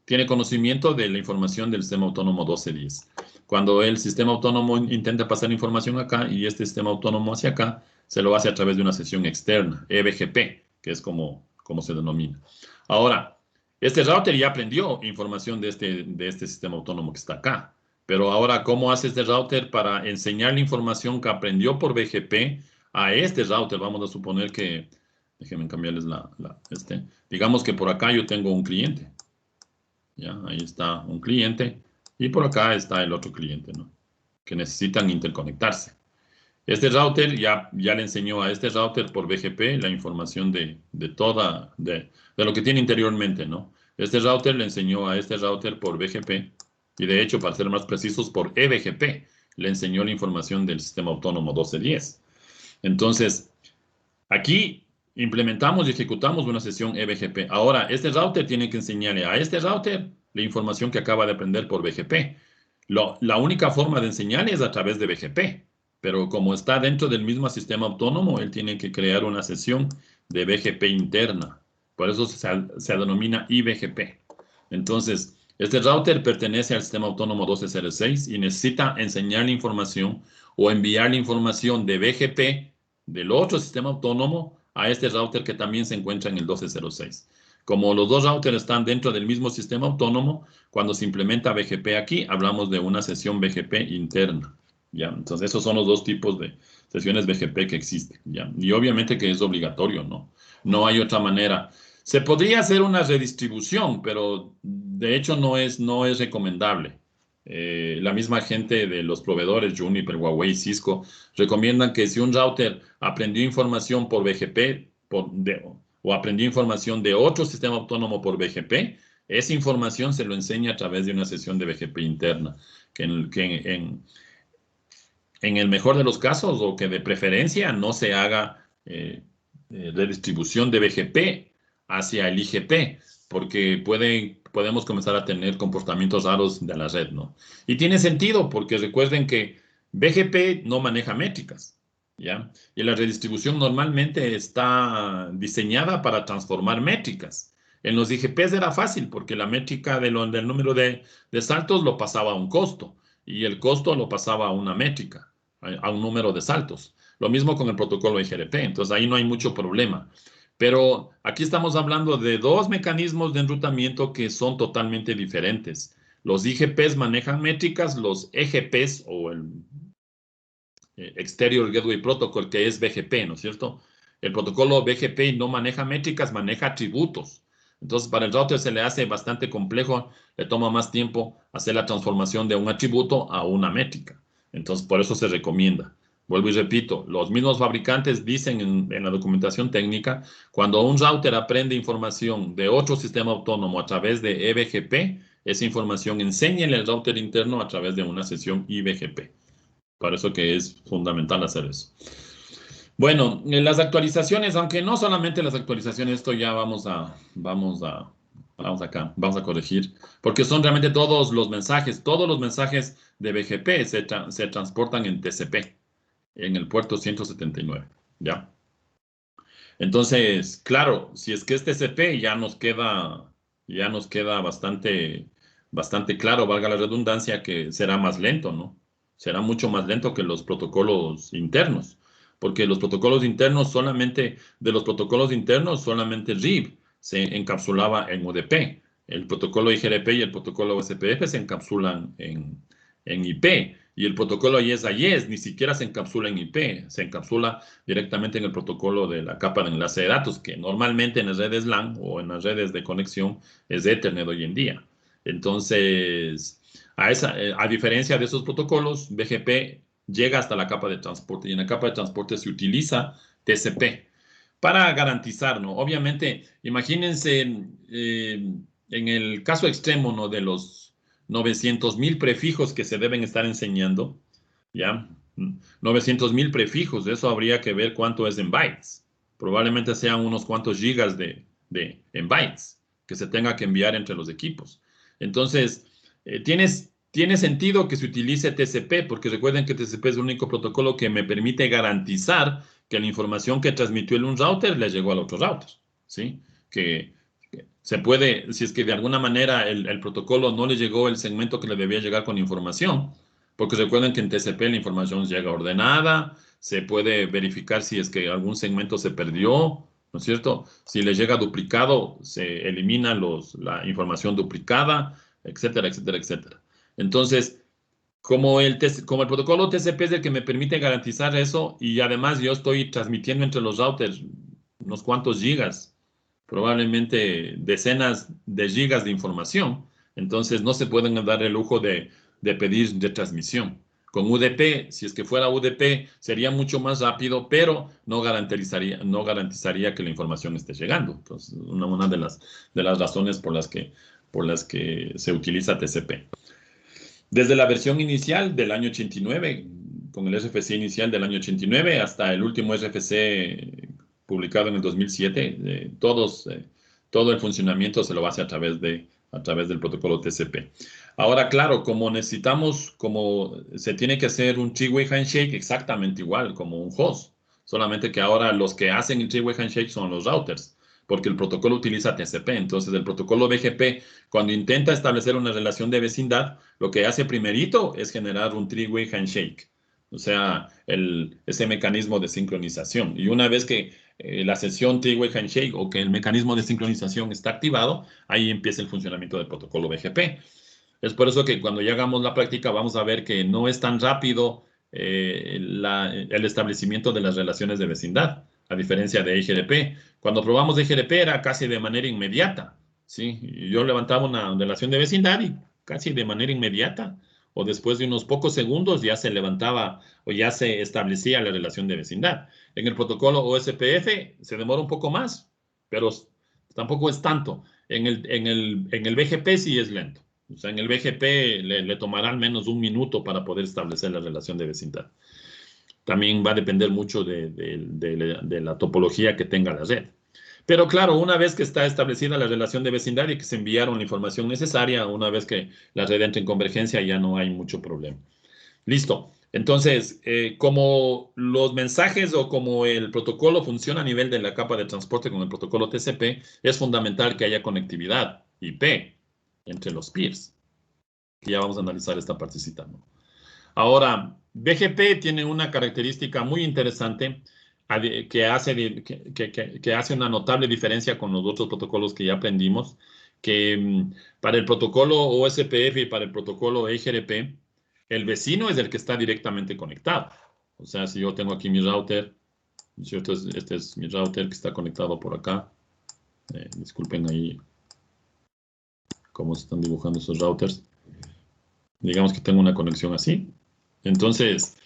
tiene conocimiento de la información del sistema autónomo 1210. Cuando el sistema autónomo intenta pasar información acá y este sistema autónomo hacia acá, se lo hace a través de una sesión externa, eBGP, que es como se denomina. Ahora, este router ya aprendió información de este sistema autónomo que está acá. Pero ahora, ¿cómo hace este router para enseñar la información que aprendió por BGP a este router? Vamos a suponer que, déjenme cambiarles digamos que por acá yo tengo un cliente. ¿Ya? Ahí está un cliente y por acá está el otro cliente, ¿no? Que necesitan interconectarse. Este router ya le enseñó a este router por BGP la información de lo que tiene interiormente, ¿no? Este router le enseñó a este router por BGP y de hecho, para ser más precisos, por eBGP le enseñó la información del sistema autónomo 1210. Entonces, aquí implementamos y ejecutamos una sesión eBGP. Ahora, este router tiene que enseñarle a este router la información que acaba de aprender por BGP. La única forma de enseñar es a través de BGP, pero como está dentro del mismo sistema autónomo, él tiene que crear una sesión de BGP interna. Por eso se denomina IBGP. Entonces, este router pertenece al sistema autónomo 1206 y necesita enseñar la información o enviar la información de BGP del otro sistema autónomo a este router que también se encuentra en el 1206. Como los dos routers están dentro del mismo sistema autónomo, cuando se implementa BGP aquí, hablamos de una sesión BGP interna. ¿Ya? Entonces, esos son los dos tipos de sesiones BGP que existen. ¿Ya? Y obviamente que es obligatorio, ¿no? No hay otra manera. Se podría hacer una redistribución, pero de hecho no es recomendable. La misma gente de los proveedores, Juniper, Huawei, Cisco, recomiendan que si un router aprendió información por BGP o aprendió información de otro sistema autónomo por BGP, esa información se lo enseña a través de una sesión de BGP interna, en el mejor de los casos, o que de preferencia no se haga redistribución de BGP hacia el IGP, porque podemos comenzar a tener comportamientos raros de la red, ¿no? Y tiene sentido, porque recuerden que BGP no maneja métricas, ¿ya? Y la redistribución normalmente está diseñada para transformar métricas. En los IGPs era fácil, porque la métrica del número de saltos lo pasaba a un costo, y el costo lo pasaba a una métrica, a un número de saltos. Lo mismo con el protocolo IGRP, entonces ahí no hay mucho problema. Pero aquí estamos hablando de dos mecanismos de enrutamiento que son totalmente diferentes. Los IGPs manejan métricas, los EGPs o el Exterior Gateway Protocol, que es BGP, ¿no es cierto? El protocolo BGP no maneja métricas, maneja atributos. Entonces, para el router se le hace bastante complejo, le toma más tiempo hacer la transformación de un atributo a una métrica. Entonces, por eso se recomienda. Vuelvo y repito, los mismos fabricantes dicen en la documentación técnica, cuando un router aprende información de otro sistema autónomo a través de eBGP, esa información enséñale al router interno a través de una sesión IBGP. Por eso que es fundamental hacer eso. Bueno, las actualizaciones, aunque no solamente las actualizaciones, esto ya vamos acá, vamos a corregir, porque son realmente todos los mensajes de BGP se transportan en TCP, en el puerto 179, ¿ya? Entonces, claro, si es que es TCP, ya nos queda bastante claro, valga la redundancia, que será más lento, ¿no? Será mucho más lento que los protocolos internos, porque los protocolos internos de los protocolos internos, solamente RIB se encapsulaba en UDP. El protocolo IGRP y el protocolo SPF se encapsulan en IP. Y el protocolo IES-IES ni siquiera se encapsula en IP, se encapsula directamente en el protocolo de la capa de enlace de datos, que normalmente en las redes LAN o en las redes de conexión es Ethernet hoy en día. Entonces, a diferencia de esos protocolos, BGP llega hasta la capa de transporte y en la capa de transporte se utiliza TCP para garantizar, ¿no? Obviamente, imagínense en el caso extremo, ¿no? De los 900,000 prefijos que se deben estar enseñando, ¿ya? 900,000 prefijos, de eso habría que ver cuánto es en bytes. Probablemente sean unos cuantos gigas en bytes que se tenga que enviar entre los equipos. Entonces, tiene sentido que se utilice TCP, porque recuerden que TCP es el único protocolo que me permite garantizar que la información que transmitió un router le llegó al otro router, ¿sí? Que se puede, si es que de alguna manera el protocolo no le llegó el segmento que le debía llegar con información, porque recuerden que en TCP la información llega ordenada, se puede verificar si es que algún segmento se perdió, ¿no es cierto? Si le llega duplicado, se elimina la información duplicada, etcétera, etcétera, etcétera. Entonces, como el protocolo TCP es el que me permite garantizar eso, y además yo estoy transmitiendo entre los routers unos cuantos gigas, probablemente decenas de gigas de información, entonces no se pueden dar el lujo de pedir retransmisión. Con UDP, si es que fuera UDP, sería mucho más rápido, pero no garantizaría que la información esté llegando. Entonces, una de las razones por las que se utiliza TCP. Desde la versión inicial del año 89, con el RFC inicial del año 89, hasta el último RFC publicado en el 2007, todo el funcionamiento se lo hace a través del protocolo TCP. Ahora, claro, como se tiene que hacer un three-way handshake exactamente igual como un host, solamente que ahora los que hacen el three-way handshake son los routers, porque el protocolo utiliza TCP. Entonces, el protocolo BGP, cuando intenta establecer una relación de vecindad, lo que hace primerito es generar un three-way handshake, o sea, ese mecanismo de sincronización. Y una vez que la sesión three-way handshake o que el mecanismo de sincronización está activado, ahí empieza el funcionamiento del protocolo BGP. Es por eso que cuando ya hagamos la práctica vamos a ver que no es tan rápido el establecimiento de las relaciones de vecindad, a diferencia de EGRP. Cuando probamos EGRP era casi de manera inmediata, ¿sí? Yo levantaba una relación de vecindad y casi de manera inmediata, o después de unos pocos segundos ya se levantaba o ya se establecía la relación de vecindad. En el protocolo OSPF se demora un poco más, pero tampoco es tanto. En el BGP sí es lento. O sea, en el BGP le tomará al menos un minuto para poder establecer la relación de vecindad. También va a depender mucho de la topología que tenga la red. Pero claro, una vez que está establecida la relación de vecindad y que se enviaron la información necesaria, una vez que la red entra en convergencia, ya no hay mucho problema. Listo. Entonces, como los mensajes o como el protocolo funciona a nivel de la capa de transporte con el protocolo TCP, es fundamental que haya conectividad IP entre los peers. Que ya vamos a analizar esta partecita, ¿no? Ahora, BGP tiene una característica muy interesante que hace una notable diferencia con los otros protocolos que ya aprendimos, que para el protocolo OSPF y para el protocolo EGRP, el vecino es el que está directamente conectado. O sea, si yo tengo aquí mi router, ¿cierto? Este es mi router que está conectado por acá. Disculpen ahí cómo se están dibujando esos routers. Digamos que tengo una conexión así. Entonces,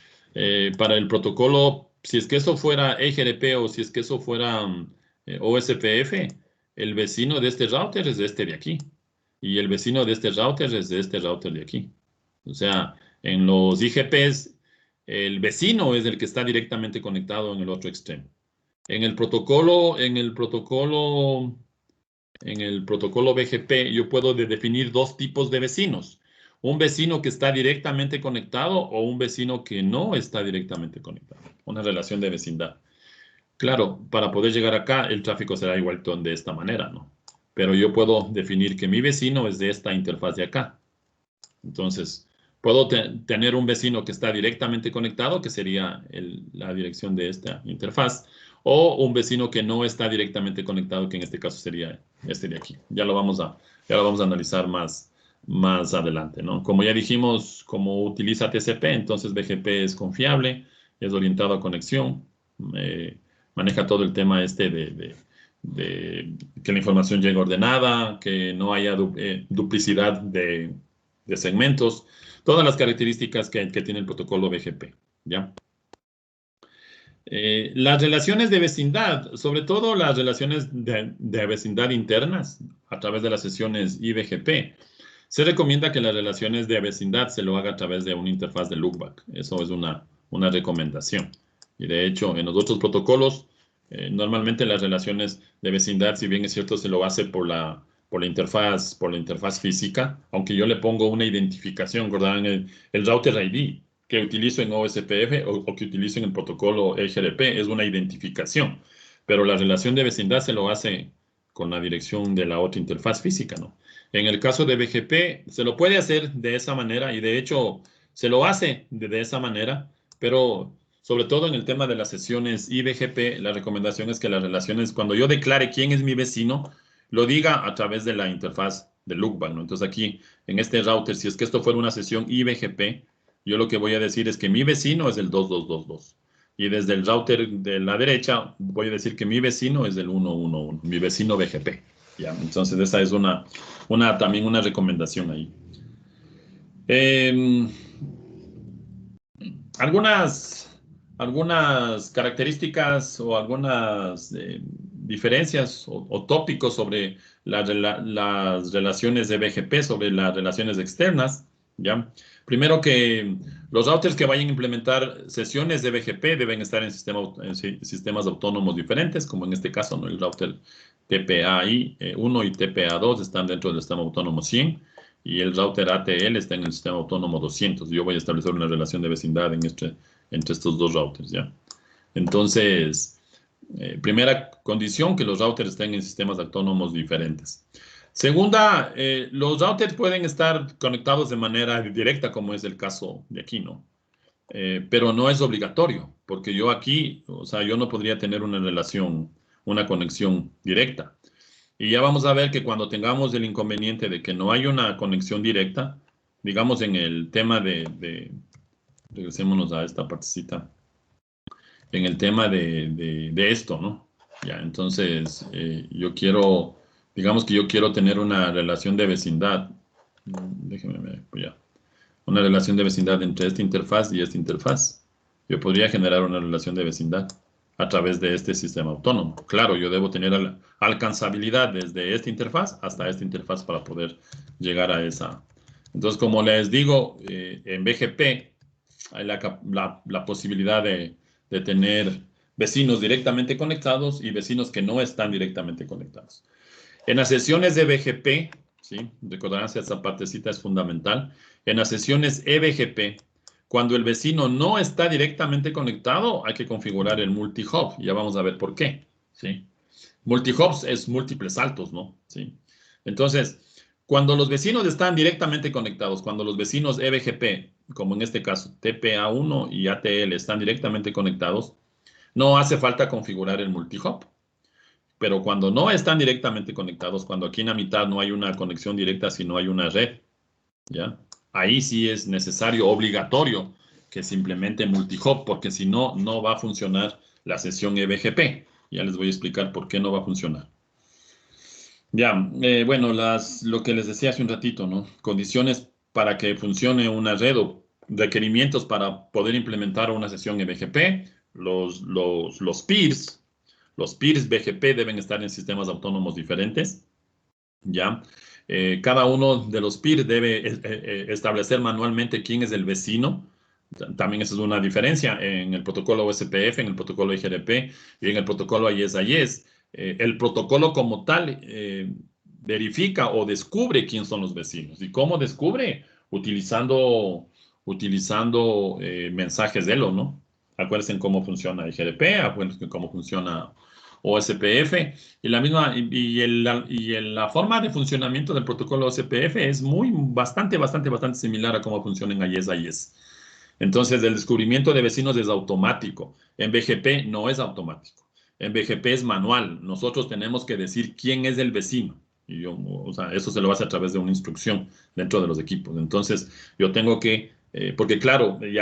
para el protocolo, si es que eso fuera EGRP o si es que eso fuera OSPF, el vecino de este router es de este de aquí. Y el vecino de este router es de este router de aquí. O sea, en los IGPs, el vecino es el que está directamente conectado en el otro extremo. En el protocolo BGP, yo puedo definir dos tipos de vecinos. Un vecino que está directamente conectado o un vecino que no está directamente conectado. Una relación de vecindad. Claro, para poder llegar acá, el tráfico será igual de esta manera, ¿no? Pero yo puedo definir que mi vecino es de esta interfaz de acá. Entonces, puedo tener un vecino que está directamente conectado, que sería la dirección de esta interfaz, o un vecino que no está directamente conectado, que en este caso sería este de aquí. Ya lo vamos a analizar más adelante, ¿no? Como ya dijimos, como utiliza TCP, entonces BGP es confiable, es orientado a conexión, maneja todo el tema de que la información llegue ordenada, que no haya duplicidad de segmentos, todas las características que tiene el protocolo BGP, ¿ya? Las relaciones de vecindad, sobre todo las relaciones de vecindad internas a través de las sesiones IBGP, se recomienda que las relaciones de vecindad se lo haga a través de una interfaz de loopback. Eso es una recomendación. Y de hecho, en los otros protocolos, normalmente las relaciones de vecindad, si bien es cierto, se lo hace por la interfaz física, aunque yo le pongo una identificación, ¿recordarán? El router ID que utilizo en OSPF o que utilizo en el protocolo EGRP es una identificación, pero la relación de vecindad se lo hace con la dirección de la otra interfaz física, ¿no? En el caso de BGP, se lo puede hacer de esa manera y de hecho se lo hace de esa manera, pero sobre todo en el tema de las sesiones IBGP, la recomendación es que las relaciones, cuando yo declare quién es mi vecino, lo diga a través de la interfaz de loopback, ¿no? Entonces aquí, en este router, si es que esto fuera una sesión IBGP, yo lo que voy a decir es que mi vecino es el 2222. Y desde el router de la derecha voy a decir que mi vecino es el 111, mi vecino BGP. ¿Ya? Entonces esa es también una recomendación ahí. Algunas características o algunas diferencias o tópicos sobre las relaciones de BGP, sobre las relaciones externas, ¿ya? Primero que los routers que vayan a implementar sesiones de BGP deben estar en sistemas autónomos diferentes, como en este caso, ¿no? El router TPA-1 y TPA2 están dentro del sistema autónomo 100. y el router ATL está en el sistema autónomo 200. Yo voy a establecer una relación de vecindad entre estos dos routers, ¿ya? Entonces, primera condición, que los routers estén en sistemas autónomos diferentes. Segunda, los routers pueden estar conectados de manera directa, como es el caso de aquí, ¿no? Pero no es obligatorio, porque yo aquí, o sea, yo no podría tener una relación, una conexión directa. Y ya vamos a ver que cuando tengamos el inconveniente de que no hay una conexión directa, digamos en el tema regresémonos a esta partecita, en el tema de esto, ¿no? Ya, entonces, yo quiero, digamos que yo quiero tener una relación de vecindad. Déjeme ver, pues ya. Una relación de vecindad entre esta interfaz y esta interfaz. Yo podría generar una relación de vecindad a través de este sistema autónomo. Claro, yo debo tener alcanzabilidad desde esta interfaz hasta esta interfaz para poder llegar a esa. Entonces, como les digo, en BGP hay la posibilidad de tener vecinos directamente conectados y vecinos que no están directamente conectados. En las sesiones de BGP, ¿sí? Recordarán que esta partecita es fundamental. En las sesiones eBGP, cuando el vecino no está directamente conectado, hay que configurar el multi-hop. Ya vamos a ver por qué, ¿sí? Multi-hops es múltiples saltos, ¿no? ¿Sí? Entonces, cuando los vecinos están directamente conectados, cuando los vecinos eBGP, como en este caso TPA1 y ATL, están directamente conectados, no hace falta configurar el multi-hop. Pero cuando no están directamente conectados, cuando aquí en la mitad no hay una conexión directa, sino hay una red, ¿ya? Ahí sí es necesario, obligatorio, que se implemente multi-hop, porque si no, no va a funcionar la sesión eBGP. Ya les voy a explicar por qué no va a funcionar. Ya, bueno, lo que les decía hace un ratito, ¿no? Condiciones para que funcione una red o requerimientos para poder implementar una sesión eBGP, los peers. Los peers BGP deben estar en sistemas autónomos diferentes, ¿ya? Cada uno de los peers debe establecer manualmente quién es el vecino. También esa es una diferencia en el protocolo OSPF, en el protocolo IGRP y en el protocolo IES-IES. El protocolo como tal verifica o descubre quién son los vecinos. ¿Y cómo descubre? Utilizando mensajes de ELO, ¿no? Acuérdense cómo funciona IGRP, acuérdense cómo funciona OSPF, y la forma de funcionamiento del protocolo OSPF es bastante similar a cómo funciona en IES-IES. Entonces, el descubrimiento de vecinos es automático. En BGP no es automático. En BGP es manual. Nosotros tenemos que decir quién es el vecino. O sea, eso se lo hace a través de una instrucción dentro de los equipos. Entonces, yo tengo que, porque claro, ya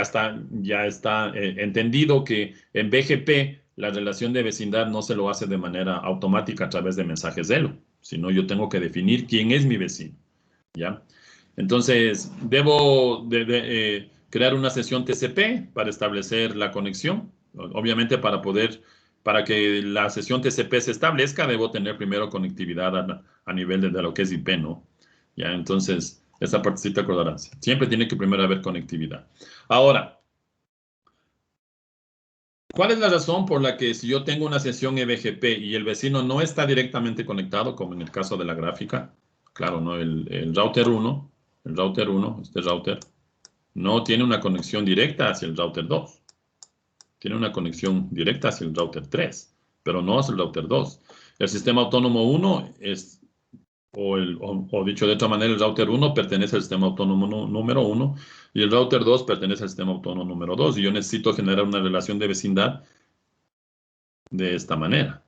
está entendido que en BGP la relación de vecindad no se lo hace de manera automática a través de mensajes de ELO, sino yo tengo que definir quién es mi vecino, ¿ya? Entonces, debo crear una sesión TCP para establecer la conexión. Obviamente, para que la sesión TCP se establezca, debo tener primero conectividad a nivel de lo que es IP, ¿no? Ya, entonces, esa partecita acordarán. Siempre tiene que primero haber conectividad. Ahora, ¿cuál es la razón por la que si yo tengo una sesión eBGP y el vecino no está directamente conectado, como en el caso de la gráfica? Claro, ¿no? El router 1, este router, no tiene una conexión directa hacia el router 2. Tiene una conexión directa hacia el router 3, pero no hacia el router 2. El sistema autónomo 1 es, o dicho de otra manera, el router 1 pertenece al sistema autónomo número 1 y el router 2 pertenece al sistema autónomo número 2. Y yo necesito generar una relación de vecindad de esta manera.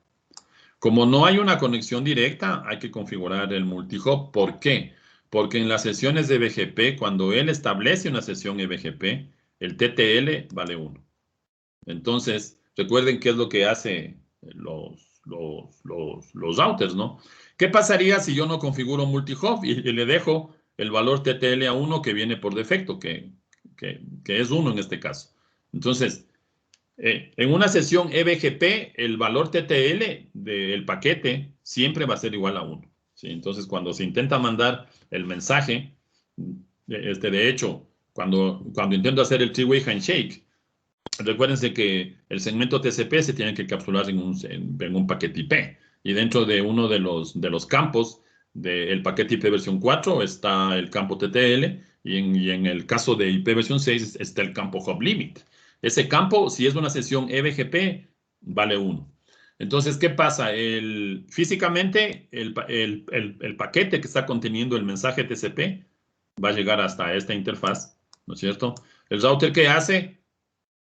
Como no hay una conexión directa, hay que configurar el multi-hop. ¿Por qué? Porque en las sesiones de BGP, cuando él establece una sesión eBGP, el TTL vale 1. Entonces, recuerden qué es lo que hace los routers, ¿no? ¿Qué pasaría si yo no configuro multi-hop y le dejo el valor TTL a 1 que viene por defecto, que es 1 en este caso? Entonces, en una sesión eBGP, el valor TTL del paquete siempre va a ser igual a 1. ¿Sí? Entonces, cuando se intenta mandar el mensaje, de hecho, cuando intento hacer el three-way handshake, recuérdense que el segmento TCP se tiene que encapsular en un paquete IP. Y dentro de uno de los campos del paquete IP versión 4 está el campo TTL y en el caso de IP versión 6 está el campo hop limit. Ese campo, si es una sesión eBGP, vale 1. Entonces, ¿qué pasa? Físicamente, el paquete que está conteniendo el mensaje TCP va a llegar hasta esta interfaz, ¿no es cierto? El router, ¿qué hace?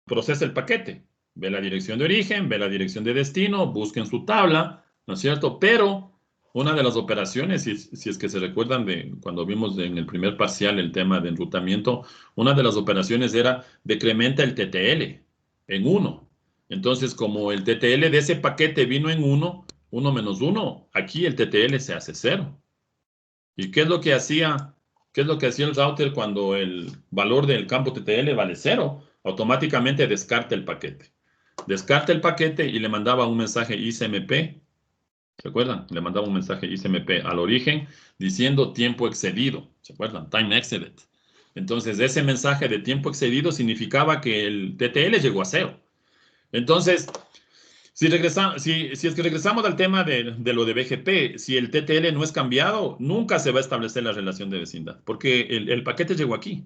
Procesa el paquete. Ve la dirección de origen, ve la dirección de destino, busca en su tabla, ¿no es cierto? Pero una de las operaciones, si es que se recuerdan de cuando vimos en el primer parcial el tema de enrutamiento, una de las operaciones era decrementa el TTL en 1. Entonces, como el TTL de ese paquete vino en 1, 1 menos 1, aquí el TTL se hace 0. ¿Y qué es lo que hacía? ¿Qué es lo que hacía el router cuando el valor del campo TTL vale 0? Automáticamente descarta el paquete. Descarta el paquete y le mandaba un mensaje ICMP. ¿Se acuerdan? Le mandaba un mensaje ICMP al origen diciendo tiempo excedido. ¿Se acuerdan? Time exceeded. Entonces, ese mensaje de tiempo excedido significaba que el TTL llegó a 0. Entonces, si es que regresamos al tema de lo de BGP, si el TTL no es cambiado, nunca se va a establecer la relación de vecindad, porque el paquete llegó aquí.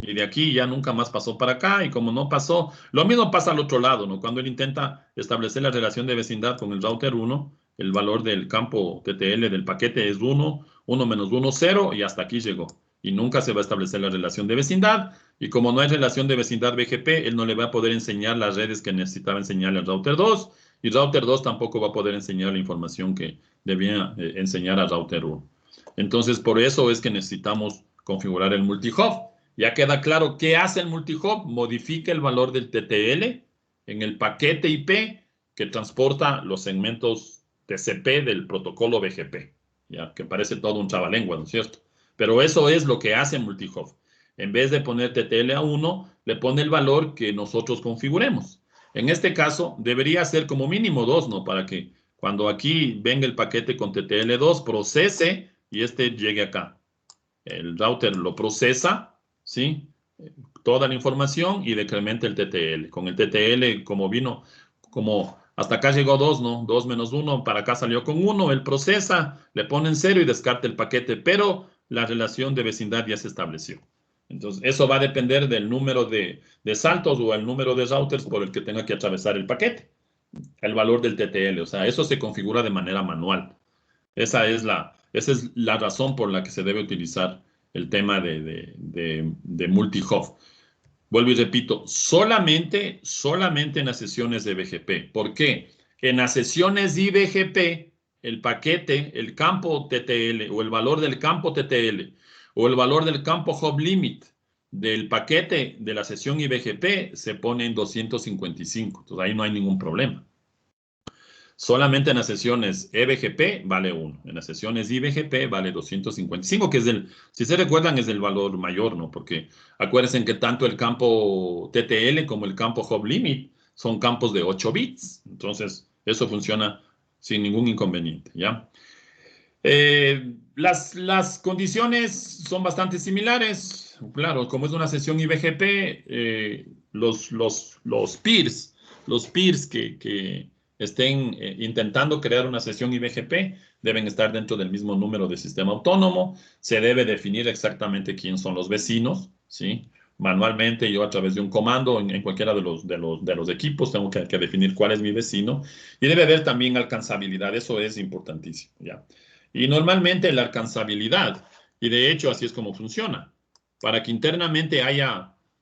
Y de aquí ya nunca más pasó para acá, y como no pasó, lo mismo pasa al otro lado, ¿no? Cuando él intenta establecer la relación de vecindad con el router 1, el valor del campo TTL del paquete es 1, 1 menos 1, 0, y hasta aquí llegó. Y nunca se va a establecer la relación de vecindad, y como no hay relación de vecindad BGP, él no le va a poder enseñar las redes que necesitaba enseñarle al router 2, y router 2 tampoco va a poder enseñar la información que debía enseñar al router 1. Entonces, por eso es que necesitamos configurar el multihop. Ya queda claro qué hace el multihop, modifica el valor del TTL en el paquete IP que transporta los segmentos TCP del protocolo BGP, ya que parece todo un trabalengua, ¿no es cierto? Pero eso es lo que hace multihop. En vez de poner TTL a 1, le pone el valor que nosotros configuremos. En este caso, debería ser como mínimo 2, ¿no? Para que cuando aquí venga el paquete con TTL2, procese y este llegue acá. El router lo procesa, ¿sí? Toda la información y decrementa el TTL. Con el TTL, como vino, como hasta acá llegó 2, ¿no? 2 menos 1, para acá salió con 1, él procesa, le pone en 0 y descarta el paquete, pero la relación de vecindad ya se estableció. Entonces, eso va a depender del número de saltos o el número de routers por el que tenga que atravesar el paquete, el valor del TTL. O sea, eso se configura de manera manual. Esa es la razón por la que se debe utilizar el tema de multihop. Vuelvo y repito, solamente en las sesiones de BGP. ¿Por qué? En las sesiones IBGP, el paquete, el campo TTL o el valor del campo TTL o el valor del campo hop limit del paquete de la sesión IBGP se pone en 255. Entonces ahí no hay ningún problema. Solamente en las sesiones eBGP vale 1. En las sesiones IBGP vale 255, que es si se recuerdan, es el valor mayor, ¿no? Porque acuérdense que tanto el campo TTL como el campo hop limit son campos de 8 bits. Entonces, eso funciona sin ningún inconveniente, ¿ya? Las condiciones son bastante similares. Claro, como es una sesión IBGP, los peers que estén intentando crear una sesión IBGP deben estar dentro del mismo número de sistema autónomo. Se debe definir exactamente quién son los vecinos, ¿sí? Manualmente, yo a través de un comando en cualquiera de los equipos tengo que definir cuál es mi vecino. Y debe haber también alcanzabilidad, eso es importantísimo, ¿ya? Y normalmente la alcanzabilidad, y de hecho así es como funciona, para que internamente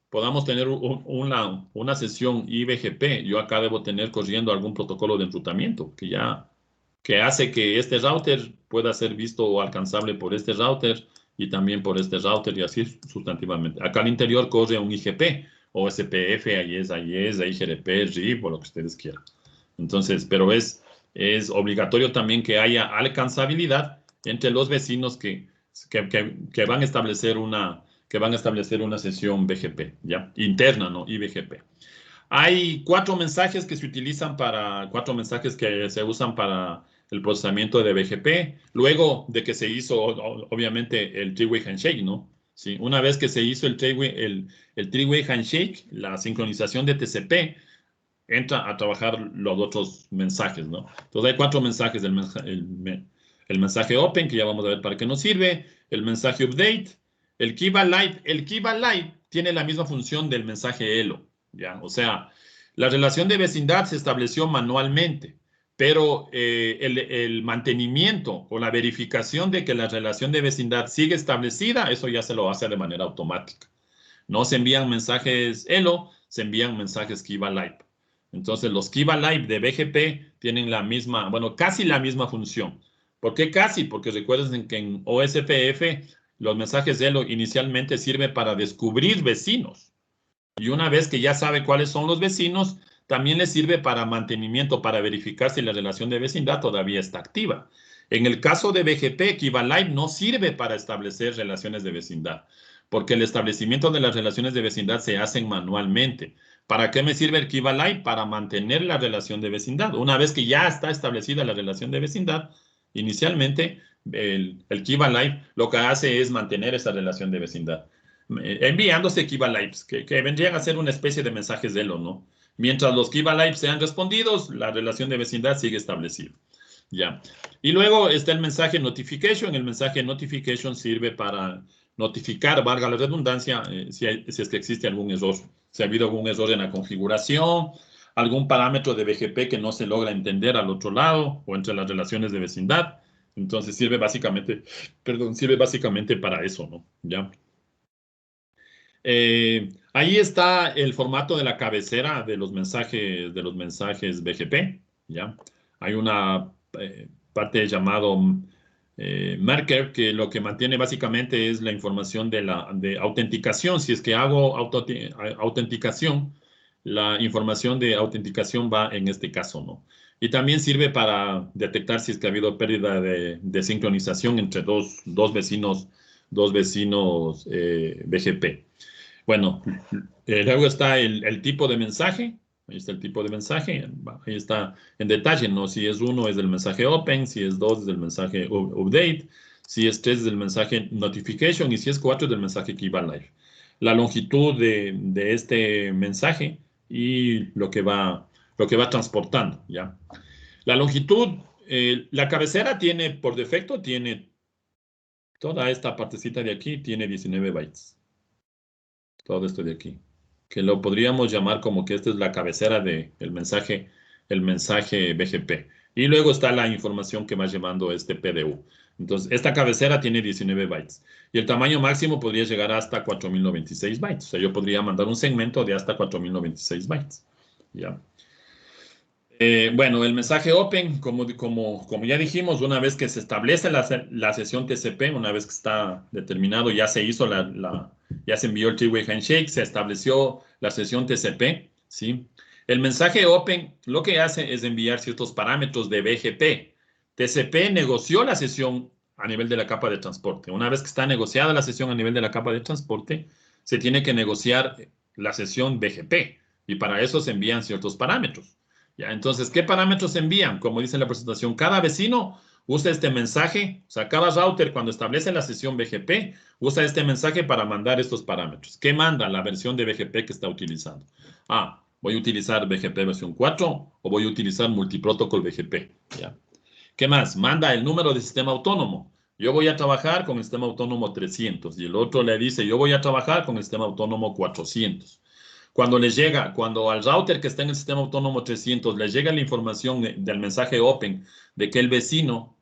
podamos tener una sesión IBGP, yo acá debo tener corriendo algún protocolo de enrutamiento que hace que este router pueda ser visto o alcanzable por este router y también por este router y así sustantivamente. Acá al interior corre un IGP o SPF, AIS, IGRP, RIP o lo que ustedes quieran. Entonces, pero es obligatorio también que haya alcanzabilidad entre los vecinos que van a establecer una sesión BGP, ¿ya? Interna, ¿no? IBGP. Hay 4 mensajes que se utilizan cuatro mensajes que se usan para el procesamiento de BGP, luego de que se hizo, obviamente, el three-way handshake, ¿no? Sí, una vez que se hizo el three-way handshake, la sincronización de TCP, entra a trabajar los otros mensajes, ¿no? Entonces hay 4 mensajes. El mensaje open, que ya vamos a ver para qué nos sirve. El mensaje update. El Kiva Live. El Kiva Live tiene la misma función del mensaje Elo, ¿ya? O sea, la relación de vecindad se estableció manualmente, pero el mantenimiento o la verificación de que la relación de vecindad sigue establecida, eso ya se lo hace de manera automática. No se envían mensajes Elo, se envían mensajes Kiva Live. Entonces, los Kiva Live de BGP tienen la misma, bueno, casi la misma función. ¿Por qué casi? Porque recuerden que en OSPF los mensajes Elo inicialmente sirven para descubrir vecinos. Y una vez que ya sabe cuáles son los vecinos, también le sirve para mantenimiento, para verificar si la relación de vecindad todavía está activa. En el caso de BGP, Kiva Live no sirve para establecer relaciones de vecindad, porque el establecimiento de las relaciones de vecindad se hacen manualmente. ¿Para qué me sirve el Kiva Live? Para mantener la relación de vecindad. Una vez que ya está establecida la relación de vecindad, inicialmente el Kiva Live lo que hace es mantener esa relación de vecindad, enviándose Kiva Lives, que vendrían a ser una especie de mensajes de Elo, ¿no? Mientras los Kiva Lives sean respondidos, la relación de vecindad sigue establecida. Ya. Y luego está el mensaje notification. El mensaje notification sirve para notificar, valga la redundancia, si es que existe algún error. Si ha habido algún error en la configuración, algún parámetro de BGP que no se logra entender al otro lado o entre las relaciones de vecindad. Entonces sirve básicamente, sirve básicamente para eso, ¿no? Ya. Ahí está el formato de la cabecera de los mensajes BGP, ¿ya? Hay una parte llamado marker que lo que mantiene básicamente es la información de autenticación. Si es que hago autenticación, la información de autenticación va en este caso, ¿no? Y también sirve para detectar si es que ha habido pérdida de sincronización entre dos vecinos BGP. Bueno, luego está el tipo de mensaje. Ahí está el tipo de mensaje. Ahí está en detalle, ¿no? Si es 1 es del mensaje open, si es 2 es del mensaje update, si es 3 es del mensaje notification y si es 4 es del mensaje Kiva Live. La longitud de este mensaje y lo que va transportando, ¿ya? La longitud, la cabecera tiene, por defecto, tiene toda esta partecita de aquí, tiene 19 bytes. Todo esto de aquí, que lo podríamos llamar como que esta es la cabecera del mensaje, el mensaje BGP. Y luego está la información que va llevando este PDU. Entonces, esta cabecera tiene 19 bytes. Y el tamaño máximo podría llegar hasta 4096 bytes. O sea, yo podría mandar un segmento de hasta 4096 bytes. ¿Ya? Bueno, el mensaje open, como ya dijimos, una vez que se establece la sesión TCP, una vez que está determinado, ya se hizo ya se envió el three-way handshake, se estableció la sesión TCP, ¿sí? El mensaje open lo que hace es enviar ciertos parámetros de BGP. TCP negoció la sesión a nivel de la capa de transporte. Una vez que está negociada la sesión a nivel de la capa de transporte, se tiene que negociar la sesión BGP y para eso se envían ciertos parámetros. ¿Ya? Entonces, ¿qué parámetros se envían? Como dice en la presentación, cada vecino usa este mensaje, o sea, cada router cuando establece la sesión BGP, usa este mensaje para mandar estos parámetros. ¿Qué manda la versión de BGP que está utilizando? Ah, voy a utilizar BGP versión 4 o voy a utilizar multiprotocol BGP. ¿Ya? ¿Qué más? Manda el número de sistema autónomo. Yo voy a trabajar con el sistema autónomo 300 y el otro le dice, yo voy a trabajar con el sistema autónomo 400. Cuando al router que está en el sistema autónomo 300 le llega la información del mensaje open de que el vecino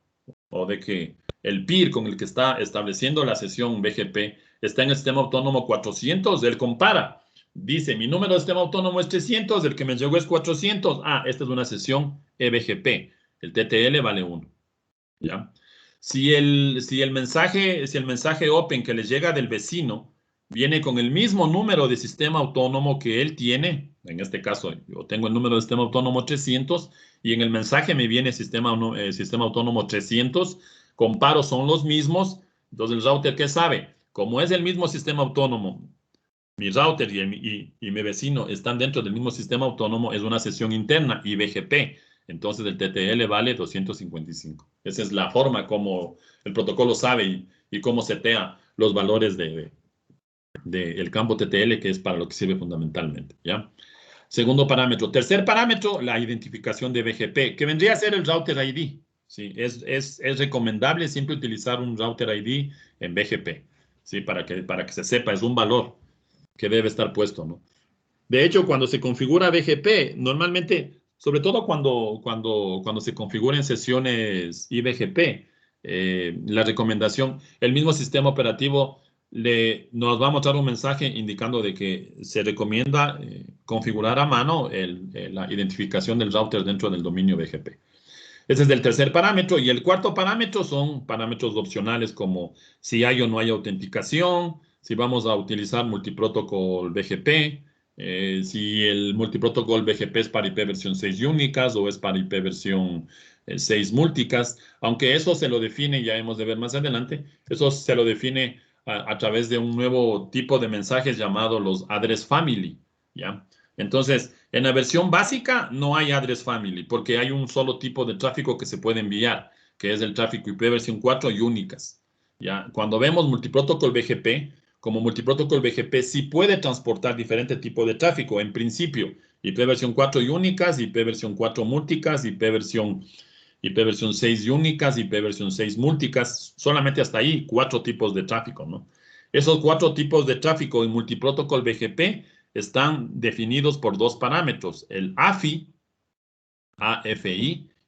o de que el peer con el que está estableciendo la sesión BGP está en el sistema autónomo 400, él compara. Dice, mi número de sistema autónomo es 300, el que me llegó es 400. Ah, esta es una sesión eBGP. El TTL vale 1. ¿Ya? Si el mensaje open que le llega del vecino viene con el mismo número de sistema autónomo que él tiene, en este caso yo tengo el número de sistema autónomo 300 y en el mensaje me viene sistema autónomo 300, comparo, son los mismos, entonces el router, ¿qué sabe? Como es el mismo sistema autónomo, mi router y mi vecino están dentro del mismo sistema autónomo, es una sesión interna y BGP. Entonces el TTL vale 255. Esa es la forma como el protocolo sabe y cómo setea los valores del campo TTL, que es para lo que sirve fundamentalmente, ¿ya? Segundo parámetro. Tercer parámetro, la identificación de BGP, que vendría a ser el router ID, ¿sí? Es recomendable siempre utilizar un router ID en BGP, ¿sí? Para que se sepa, es un valor que debe estar puesto, ¿no? De hecho, cuando se configura BGP, normalmente, sobre todo cuando se configuran sesiones IBGP, la recomendación, el mismo sistema operativo nos va a mostrar un mensaje indicando de que se recomienda configurar a mano la identificación del router dentro del dominio BGP. Ese es el tercer parámetro. Y el cuarto parámetro son parámetros opcionales como si hay o no hay autenticación, si vamos a utilizar multiprotocol BGP, si el multiprotocol BGP es para IP versión 6 únicas o es para IP versión 6 múlticas, aunque eso se lo define, ya hemos de ver más adelante, eso se lo define a través de un nuevo tipo de mensajes llamado los address family, ¿ya? Entonces, en la versión básica no hay address family porque hay un solo tipo de tráfico que se puede enviar, que es el tráfico IP versión 4 y únicas. ¿Ya? Cuando vemos multiprotocol BGP, como multiprotocol BGP sí puede transportar diferente tipo de tráfico. En principio, IP versión 4 y únicas, IP versión 4 múlticas, IP versión 6 y únicas, IP versión 6 múlticas, solamente hasta ahí, 4 tipos de tráfico, ¿no? Esos 4 tipos de tráfico en multiprotocol BGP están definidos por dos parámetros, el AFI,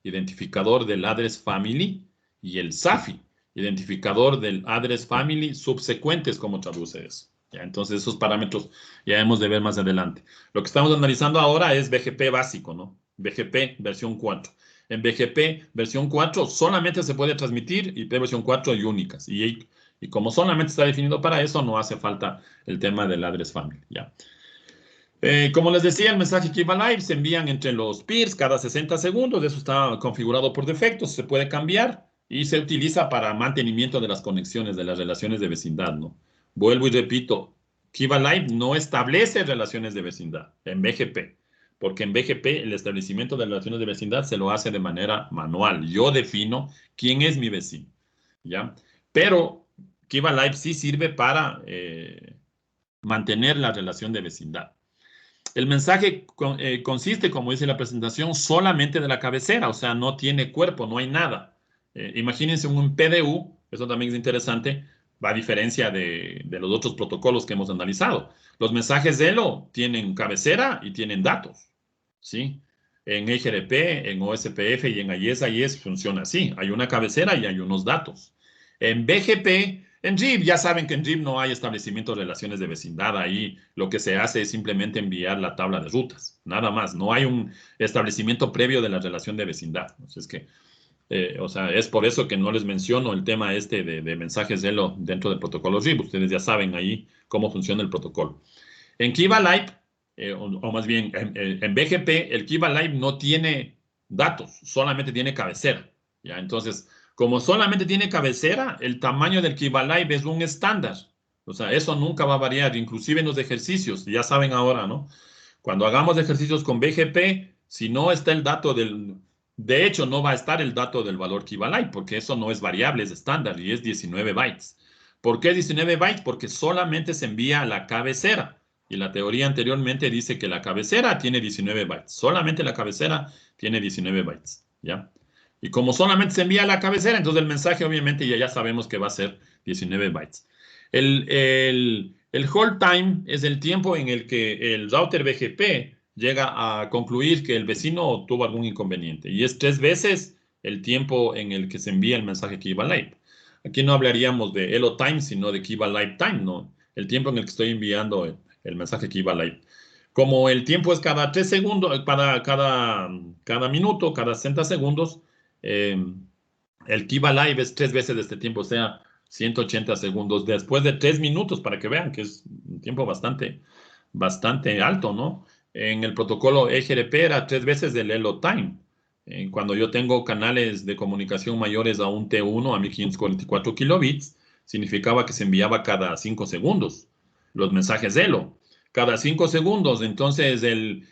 identificador del address family, y el SAFI, identificador del address family subsecuentes, como traduce eso. ¿Ya? Entonces, esos parámetros ya hemos de ver más adelante. Lo que estamos analizando ahora es BGP básico, ¿no? BGP versión 4. En BGP versión 4 solamente se puede transmitir IP versión 4 y únicas. Y como solamente está definido para eso, no hace falta el tema del address family, ¿ya? Como les decía, el mensaje que iba live se envían entre los peers cada 60 segundos. Eso está configurado por defecto, se puede cambiar y se utiliza para mantenimiento de las conexiones de las relaciones de vecindad, ¿no? Vuelvo y repito, Kiva Live no establece relaciones de vecindad en BGP, porque en BGP el establecimiento de relaciones de vecindad se lo hace de manera manual. Yo defino quién es mi vecino, ¿ya? Pero Kiva Live sí sirve para mantener la relación de vecindad. El mensaje consiste, como dice la presentación, solamente de la cabecera, o sea, no tiene cuerpo, no hay nada. Imagínense un PDU, eso también es interesante, va a diferencia de los otros protocolos que hemos analizado. Los mensajes de ELO tienen cabecera y tienen datos, ¿sí? En EGRP, en OSPF y en AES funciona así. Hay una cabecera y hay unos datos. En BGP, en RIB, ya saben que en RIB no hay establecimiento de relaciones de vecindad. Ahí lo que se hace es simplemente enviar la tabla de rutas, nada más. No hay un establecimiento previo de la relación de vecindad. Entonces, o sea, es por eso que no les menciono el tema este de mensajes de ELO dentro del protocolo RIB. Ustedes ya saben ahí cómo funciona el protocolo. En Kiva Live, o más bien en BGP, el Kiva Live no tiene datos, solamente tiene cabecera. ¿Ya? Entonces, como solamente tiene cabecera, el tamaño del Kiva Live es un estándar. O sea, eso nunca va a variar, inclusive en los ejercicios, ya saben ahora, ¿no? Cuando hagamos ejercicios con BGP, si no está el dato del... De hecho, no va a estar el dato del valor Kiva Live, porque eso no es variable, es estándar y es 19 bytes. ¿Por qué 19 bytes? Porque solamente se envía a la cabecera. Y la teoría anteriormente dice que la cabecera tiene 19 bytes. Solamente la cabecera tiene 19 bytes. ¿Ya? Y como solamente se envía a la cabecera, entonces el mensaje obviamente ya sabemos que va a ser 19 bytes. El hold time es el tiempo en el que el router BGP llega a concluir que el vecino tuvo algún inconveniente. Y es 3 veces el tiempo en el que se envía el mensaje Kiva Live. Aquí no hablaríamos de Elo time, sino de Kiva Live time, ¿no? El tiempo en el que estoy enviando el mensaje Kiva Live. Como el tiempo es cada 3 segundos, cada minuto, cada 60 segundos, el Kiva Live es 3 veces de este tiempo, o sea, 180 segundos después de 3 minutos, para que vean que es un tiempo bastante alto, ¿no? En el protocolo EGRP era 3 veces del Elo time. Cuando yo tengo canales de comunicación mayores a un T1, a 1544 kilobits, significaba que se enviaba cada 5 segundos los mensajes de Elo. Cada 5 segundos, entonces el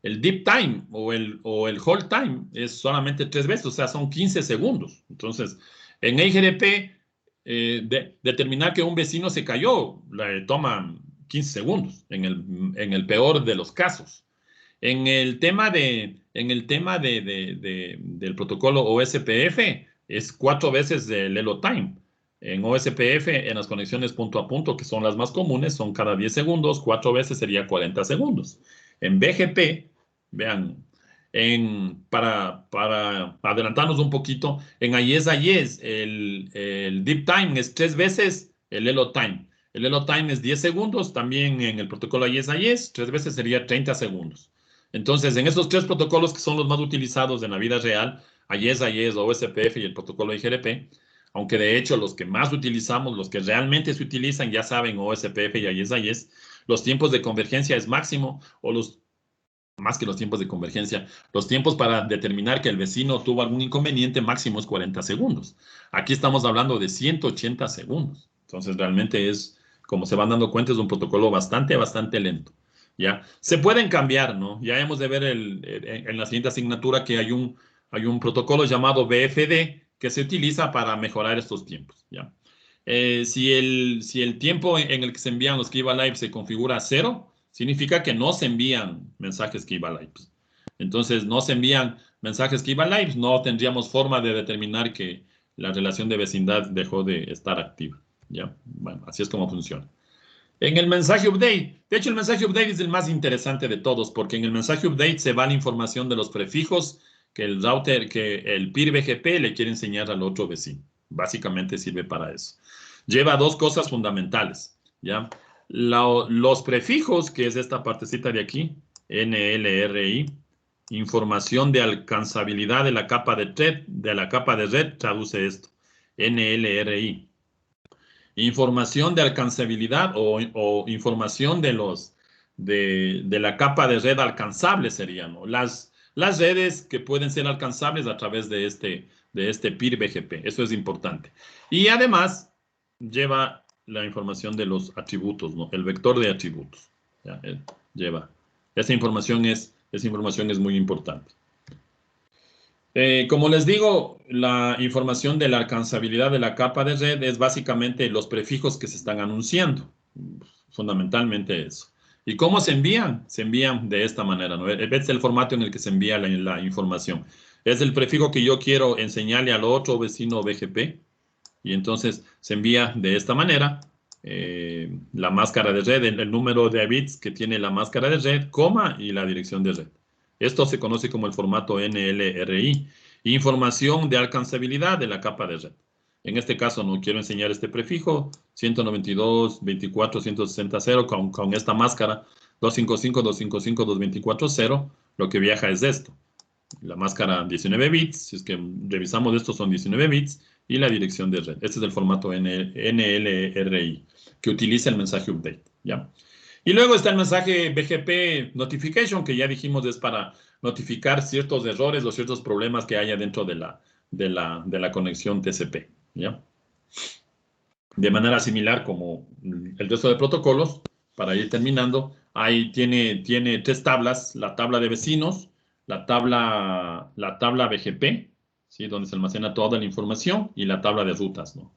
deep time o el hold time es solamente 3 veces, o sea, son 15 segundos. Entonces, en EGRP, determinar que un vecino se cayó, le toma 15 segundos, en el peor de los casos. Del protocolo OSPF es 4 veces el elo time. En OSPF, en las conexiones punto a punto, que son las más comunes, son cada 10 segundos, 4 veces sería 40 segundos. En BGP, vean, para adelantarnos un poquito, en IES, el deep time es 3 veces el elo time. El elo time es 10 segundos, también en el protocolo IES, 3 veces sería 30 segundos. Entonces, en esos 3 protocolos que son los más utilizados en la vida real, IES, OSPF y el protocolo IGRP, aunque de hecho los que más utilizamos, los que realmente se utilizan, ya saben, OSPF y IES, los tiempos de convergencia es máximo, o más que los tiempos de convergencia, los tiempos para determinar que el vecino tuvo algún inconveniente máximo es 40 segundos. Aquí estamos hablando de 180 segundos. Entonces, realmente es, como se van dando cuenta, es un protocolo bastante lento. ¿Ya? Se pueden cambiar, ¿no? Ya hemos de ver en la siguiente asignatura que hay un protocolo llamado BFD que se utiliza para mejorar estos tiempos, ¿ya? Si el tiempo en el que se envían los Kiva Live se configura a 0, significa que no se envían mensajes Kiva Lives. Entonces, no se envían mensajes Kiva Lives, no tendríamos forma de determinar que la relación de vecindad dejó de estar activa, ¿ya? Bueno, así es como funciona. En el mensaje update, de hecho el mensaje update es el más interesante de todos, porque en el mensaje update se va la información de los prefijos que el router, que el peer BGP le quiere enseñar al otro vecino. Básicamente sirve para eso. Lleva 2 cosas fundamentales, ¿ya? Los prefijos, que es esta partecita de aquí, NLRI, información de alcanzabilidad de la capa de red, traduce esto, NLRI. Información de alcanzabilidad o información de la capa de red alcanzable serían, ¿no? Las redes que pueden ser alcanzables a través de este peer BGP. Eso es importante. Y además lleva la información de los atributos, ¿no? El vector de atributos. ¿Ya? Lleva. Esa información es muy importante. Como les digo, la información de la alcanzabilidad de la capa de red es básicamente los prefijos que se están anunciando. Fundamentalmente eso. ¿Y cómo se envían? Se envían de esta manera, ¿no? Este es el formato en el que se envía la información. Es el prefijo que yo quiero enseñarle al otro vecino BGP. Y entonces se envía de esta manera la máscara de red, el número de bits que tiene la máscara de red, coma y la dirección de red. Esto se conoce como el formato NLRI. Información de alcanzabilidad de la capa de red. En este caso no quiero enseñar este prefijo 192.24.160.0 con esta máscara 255.255.224.0. Lo que viaja es esto. La máscara 19 bits, si es que revisamos esto son 19 bits, y la dirección de red. Este es el formato NLRI que utiliza el mensaje update, ¿ya? Y luego está el mensaje BGP Notification, que ya dijimos es para notificar ciertos errores o ciertos problemas que haya dentro de la conexión TCP, ¿ya? De manera similar como el resto de protocolos, para ir terminando, ahí tiene 3 tablas, la tabla de vecinos, la tabla BGP, ¿sí? Donde se almacena toda la información, y la tabla de rutas, ¿no?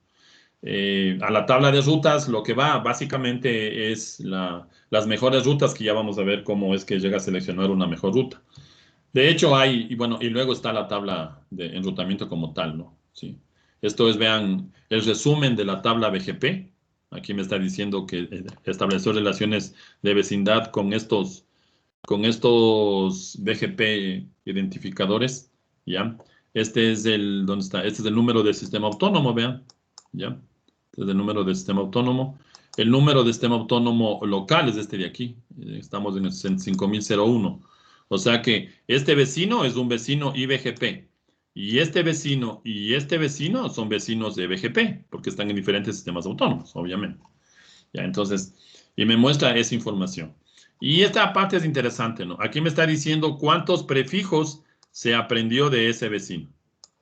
A la tabla de rutas lo que va básicamente es las mejores rutas, que ya vamos a ver cómo es que llega a seleccionar una mejor ruta. De hecho hay, y luego está la tabla de enrutamiento como tal, ¿no? Sí. Esto es, vean, el resumen de la tabla BGP. Aquí me está diciendo que estableció relaciones de vecindad con estos BGP identificadores, ¿ya? Este es ¿dónde está? Este es el número del sistema autónomo, vean, ¿ya? Este es el número del sistema autónomo. El número del sistema autónomo local es este de aquí. Estamos en el 65.001. O sea que este vecino es un vecino IBGP. Y este vecino son vecinos de BGP, porque están en diferentes sistemas autónomos, obviamente. Ya, entonces, y me muestra esa información. Y esta parte es interesante, ¿no? Aquí me está diciendo cuántos prefijos se aprendió de ese vecino.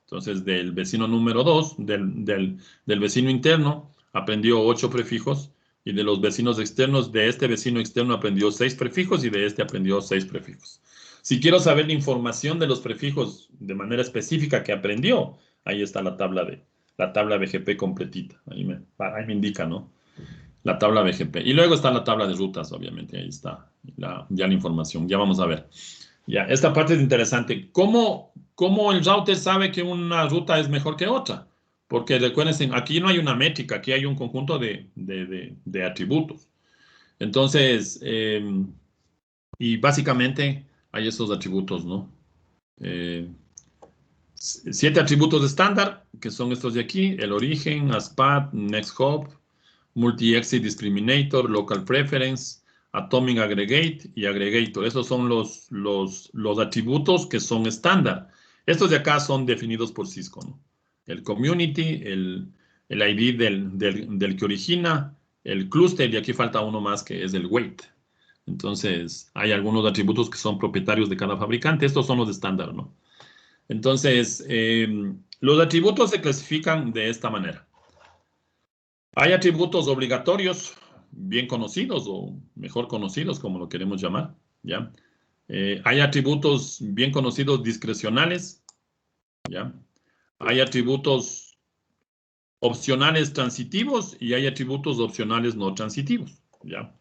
Entonces, del vecino número 2, del vecino interno, aprendió 8 prefijos. Y de los vecinos externos, de este vecino externo aprendió 6 prefijos y de este aprendió 6 prefijos. Si quiero saber la información de los prefijos de manera específica que aprendió, ahí está la tabla BGP completita. Ahí me indica, ¿no? La tabla BGP. Y luego está la tabla de rutas, obviamente. Ahí está ya la información. Ya vamos a ver. Ya, esta parte es interesante. ¿Cómo el router sabe que una ruta es mejor que otra? Porque recuerden, aquí no hay una métrica, aquí hay un conjunto de atributos. Entonces, y básicamente hay estos atributos, ¿no? 7 atributos estándar, que son estos de aquí: el origen, ASPAT, next hop, multi-exit discriminator, local preference, atomic aggregate y aggregator. Esos son los atributos que son estándar. Estos de acá son definidos por Cisco, ¿no? El community, el ID del que origina, el cluster, y aquí falta uno más que es el weight. Entonces, hay algunos atributos que son propietarios de cada fabricante. Estos son los estándar, ¿no? Entonces, los atributos se clasifican de esta manera. Hay atributos obligatorios, bien conocidos o mejor conocidos, como lo queremos llamar, ¿ya? Hay atributos bien conocidos discrecionales, ¿ya? Hay atributos opcionales transitivos y hay atributos opcionales no transitivos, ¿ya?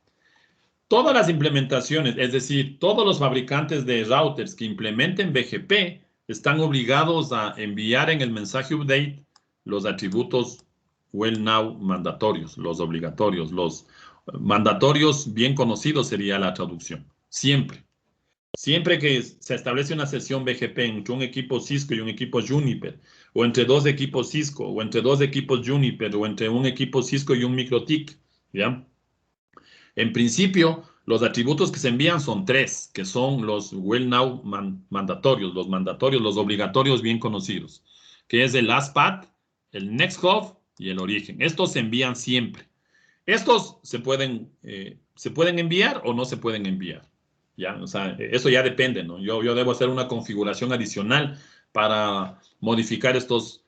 Todas las implementaciones, es decir, todos los fabricantes de routers que implementen BGP están obligados a enviar en el mensaje update los atributos well now mandatorios, los obligatorios, los mandatorios bien conocidos sería la traducción. Siempre. Siempre que se establece una sesión BGP entre un equipo Cisco y un equipo Juniper, o entre dos equipos Cisco, o entre dos equipos Juniper, o entre un equipo Cisco y un MikroTik, ¿ya? En principio, los atributos que se envían son 3, que son los well now mandatorios, los obligatorios bien conocidos, que es el ASPAT, el next hop y el origen. Estos se envían siempre. Estos se pueden enviar o no se pueden enviar. ¿Ya? O sea, eso ya depende, ¿no? Yo debo hacer una configuración adicional para modificar estos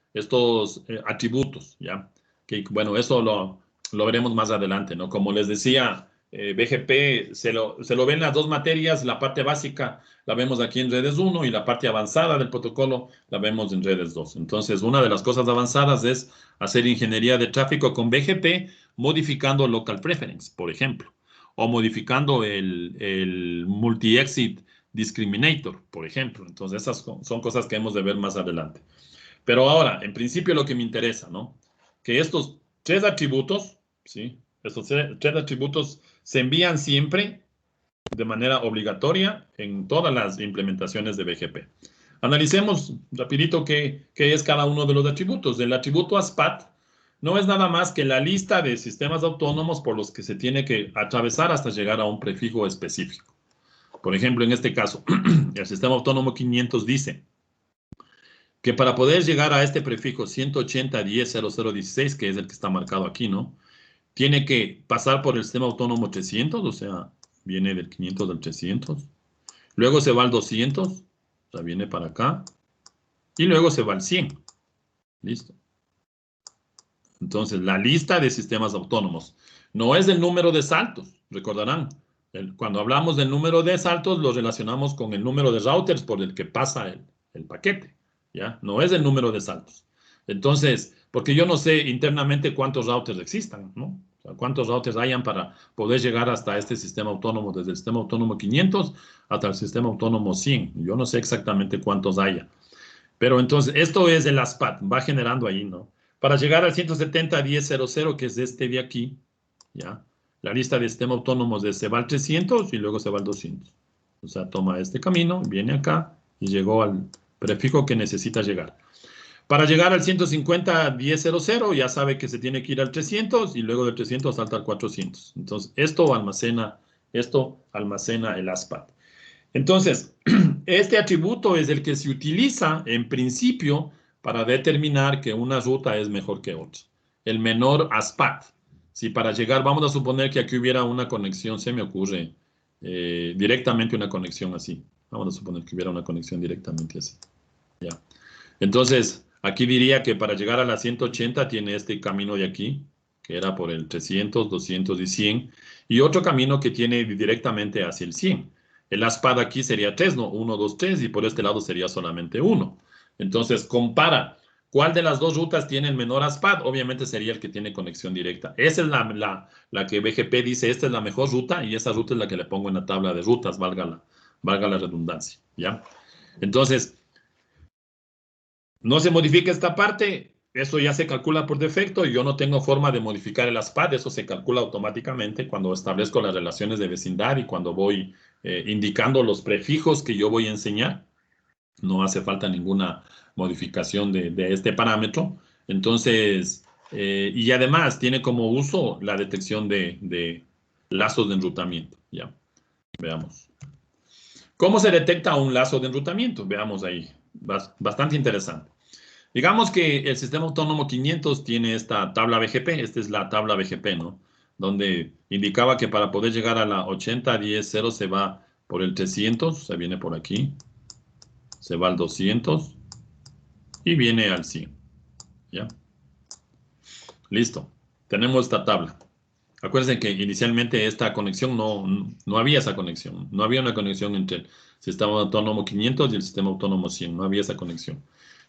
atributos, ¿ya? Que, bueno, eso lo veremos más adelante, ¿no? Como les decía, BGP se lo ven las dos materias. La parte básica la vemos aquí en redes 1 y la parte avanzada del protocolo la vemos en redes 2. Entonces, una de las cosas avanzadas es hacer ingeniería de tráfico con BGP, modificando local preference, por ejemplo, o modificando el multi-exit discriminator, por ejemplo. Entonces, esas son cosas que hemos de ver más adelante. Pero ahora, en principio, lo que me interesa, ¿no? Que estos 3 atributos, ¿sí? Estos 3 atributos se envían siempre de manera obligatoria en todas las implementaciones de BGP. Analicemos rapidito qué es cada uno de los atributos. El atributo ASPAT no es nada más que la lista de sistemas autónomos por los que se tiene que atravesar hasta llegar a un prefijo específico. Por ejemplo, en este caso, el sistema autónomo 500 dice que para poder llegar a este prefijo 180.10.0016, que es el que está marcado aquí, ¿no? Tiene que pasar por el sistema autónomo 300, o sea, viene del 500 al 300. Luego se va al 200, o sea, viene para acá. Y luego se va al 100. Listo. Entonces, la lista de sistemas autónomos no es el número de saltos, recordarán. Cuando hablamos del número de saltos, lo relacionamos con el número de routers por el que pasa el paquete, ¿ya? No es el número de saltos. Entonces, porque yo no sé internamente cuántos routers existan, ¿no? O sea, cuántos routers hayan para poder llegar hasta este sistema autónomo, desde el sistema autónomo 500 hasta el sistema autónomo 100. Yo no sé exactamente cuántos haya. Pero entonces, esto es el ASPAT, va generando ahí, ¿no? Para llegar al 170.10.00, que es este de aquí, ¿ya? La lista de sistema autónomos se va al 300 y luego se va al 200. O sea, toma este camino, viene acá y llegó al prefijo que necesita llegar. Para llegar al 150.10.00 ya sabe que se tiene que ir al 300 y luego del 300 salta al 400. Entonces, esto almacena el ASPAT. Entonces, este atributo es el que se utiliza en principio para determinar que una ruta es mejor que otra. El menor ASPAT. Si para llegar, vamos a suponer que aquí hubiera una conexión, se me ocurre, directamente una conexión así. Vamos a suponer que hubiera una conexión directamente así. ¿Ya? Entonces, aquí diría que para llegar a la 180 tiene este camino de aquí, que era por el 300, 200 y 100, y otro camino que tiene directamente hacia el 100. El ASPAT aquí sería 3, ¿no? 1, 2, 3, y por este lado sería solamente 1. Entonces, compara ¿Cuál de las dos rutas tiene el menor ASPAD? Obviamente sería el que tiene conexión directa. Esa es la que BGP dice, esta es la mejor ruta y esa ruta es la que le pongo en la tabla de rutas, valga la redundancia, ¿ya? Entonces, no se modifica esta parte, eso ya se calcula por defecto y yo no tengo forma de modificar el ASPAD, eso se calcula automáticamente cuando establezco las relaciones de vecindad y cuando voy indicando los prefijos que yo voy a enseñar. No hace falta ninguna modificación de este parámetro. Entonces, y además tiene como uso la detección de lazos de enrutamiento. Ya, veamos. ¿Cómo se detecta un lazo de enrutamiento? Veamos ahí. Bastante interesante. Digamos que el sistema autónomo 500 tiene esta tabla BGP. Esta es la tabla BGP, ¿no? Donde indicaba que para poder llegar a la 80.10.0 se va por el 300, se viene por aquí, se va al 200 y viene al 100. ¿Ya? Listo. Tenemos esta tabla. Acuérdense que inicialmente esta conexión no había esa conexión. No había una conexión entre el sistema autónomo 500 y el sistema autónomo 100. No había esa conexión.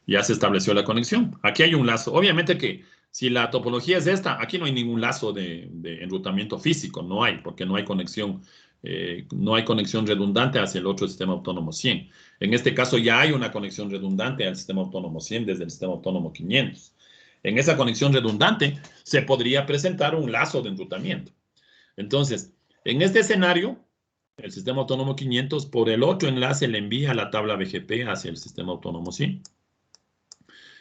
Ya se estableció la conexión. Aquí hay un lazo. Obviamente que si la topología es esta, aquí no hay ningún lazo de enrutamiento físico. No hay, porque no hay conexión. No hay conexión redundante hacia el otro sistema autónomo 100. En este caso ya hay una conexión redundante al sistema autónomo 100 desde el sistema autónomo 500. En esa conexión redundante se podría presentar un lazo de enrutamiento. Entonces, en este escenario, el sistema autónomo 500 por el otro enlace le envía la tabla BGP hacia el sistema autónomo 100.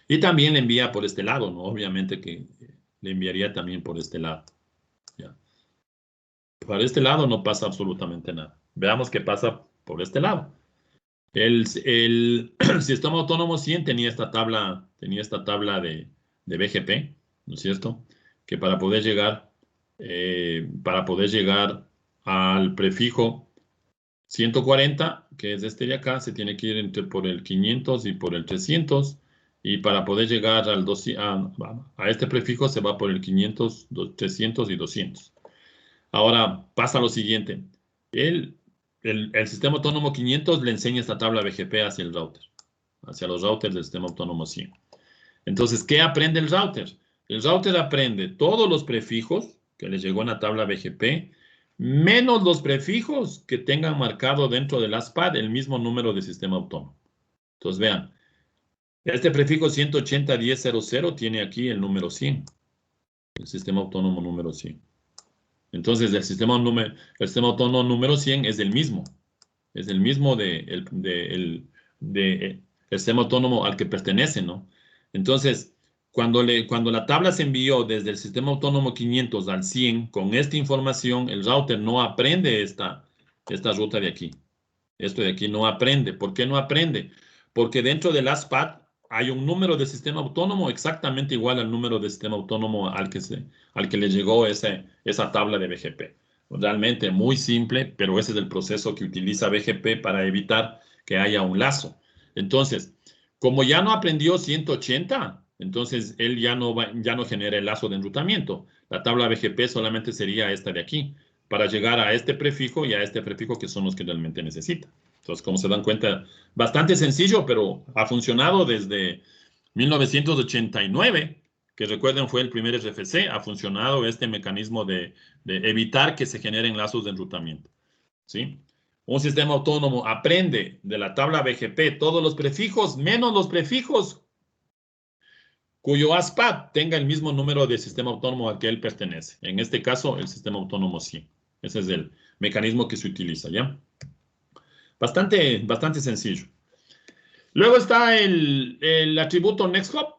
Y también le envía por este lado, ¿no? Obviamente que le enviaría también por este lado. ¿Ya? Para este lado no pasa absolutamente nada. Veamos qué pasa por este lado. El sistema autónomo 100 tenía esta tabla de BGP, ¿no es cierto? Que para poder llegar al prefijo 140, que es este de acá, se tiene que ir por el 500 y por el 300, y para poder llegar a este prefijo se va por el 500, 300 y 200. Ahora pasa lo siguiente. El sistema autónomo 500 le enseña esta tabla BGP hacia el router, hacia los routers del sistema autónomo 100. Entonces, ¿qué aprende el router? El router aprende todos los prefijos que le llegó en la tabla BGP, menos los prefijos que tengan marcado dentro del ASPAD el mismo número de sistema autónomo. Entonces, vean, este prefijo 180.10.00 tiene aquí el número 100, el sistema autónomo número 100. Entonces, el sistema autónomo número 100 es el mismo. Es el mismo del sistema autónomo al que pertenece, ¿no? Entonces, cuando la tabla se envió desde el sistema autónomo 500 al 100, con esta información, el router no aprende esta ruta de aquí. Esto de aquí no aprende. ¿Por qué no aprende? Porque dentro del ASPAD hay un número de sistema autónomo exactamente igual al número de sistema autónomo al que le llegó esa tabla de BGP. Realmente muy simple, pero ese es el proceso que utiliza BGP para evitar que haya un lazo. Entonces, como ya no aprendió 180, entonces él ya no genera el lazo de enrutamiento. La tabla BGP solamente sería esta de aquí, para llegar a este prefijo y a este prefijo que son los que realmente necesita. Entonces, como se dan cuenta, bastante sencillo, pero ha funcionado desde 1989, que recuerden fue el primer RFC, ha funcionado este mecanismo de evitar que se generen lazos de enrutamiento. ¿Sí? Un sistema autónomo aprende de la tabla BGP todos los prefijos, menos los prefijos cuyo ASPAD tenga el mismo número de sistema autónomo al que él pertenece. En este caso, el sistema autónomo 100. Ese es el mecanismo que se utiliza, ¿ya? Bastante sencillo. Luego está el atributo NextHop,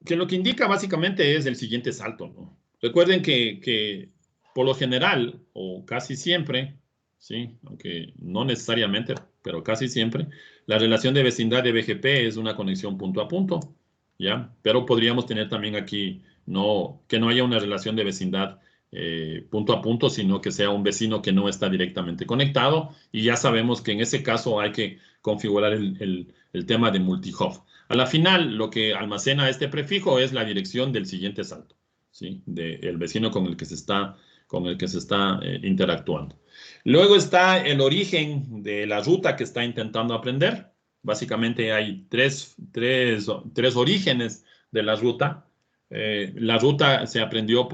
que lo que indica básicamente es el siguiente salto, ¿no? Recuerden que por lo general, o casi siempre, ¿sí? Aunque no necesariamente, pero casi siempre, la relación de vecindad de BGP es una conexión punto a punto, ¿ya? Pero podríamos tener también aquí que no haya una relación de vecindad punto a punto, sino que sea un vecino que no está directamente conectado, y ya sabemos que en ese caso hay que configurar el tema de multihop. A la final, lo que almacena este prefijo es la dirección del siguiente salto, ¿sí? Del vecino con el que se está interactuando. Luego está el origen de la ruta que está intentando aprender. Básicamente hay tres orígenes de la ruta. La ruta se aprendió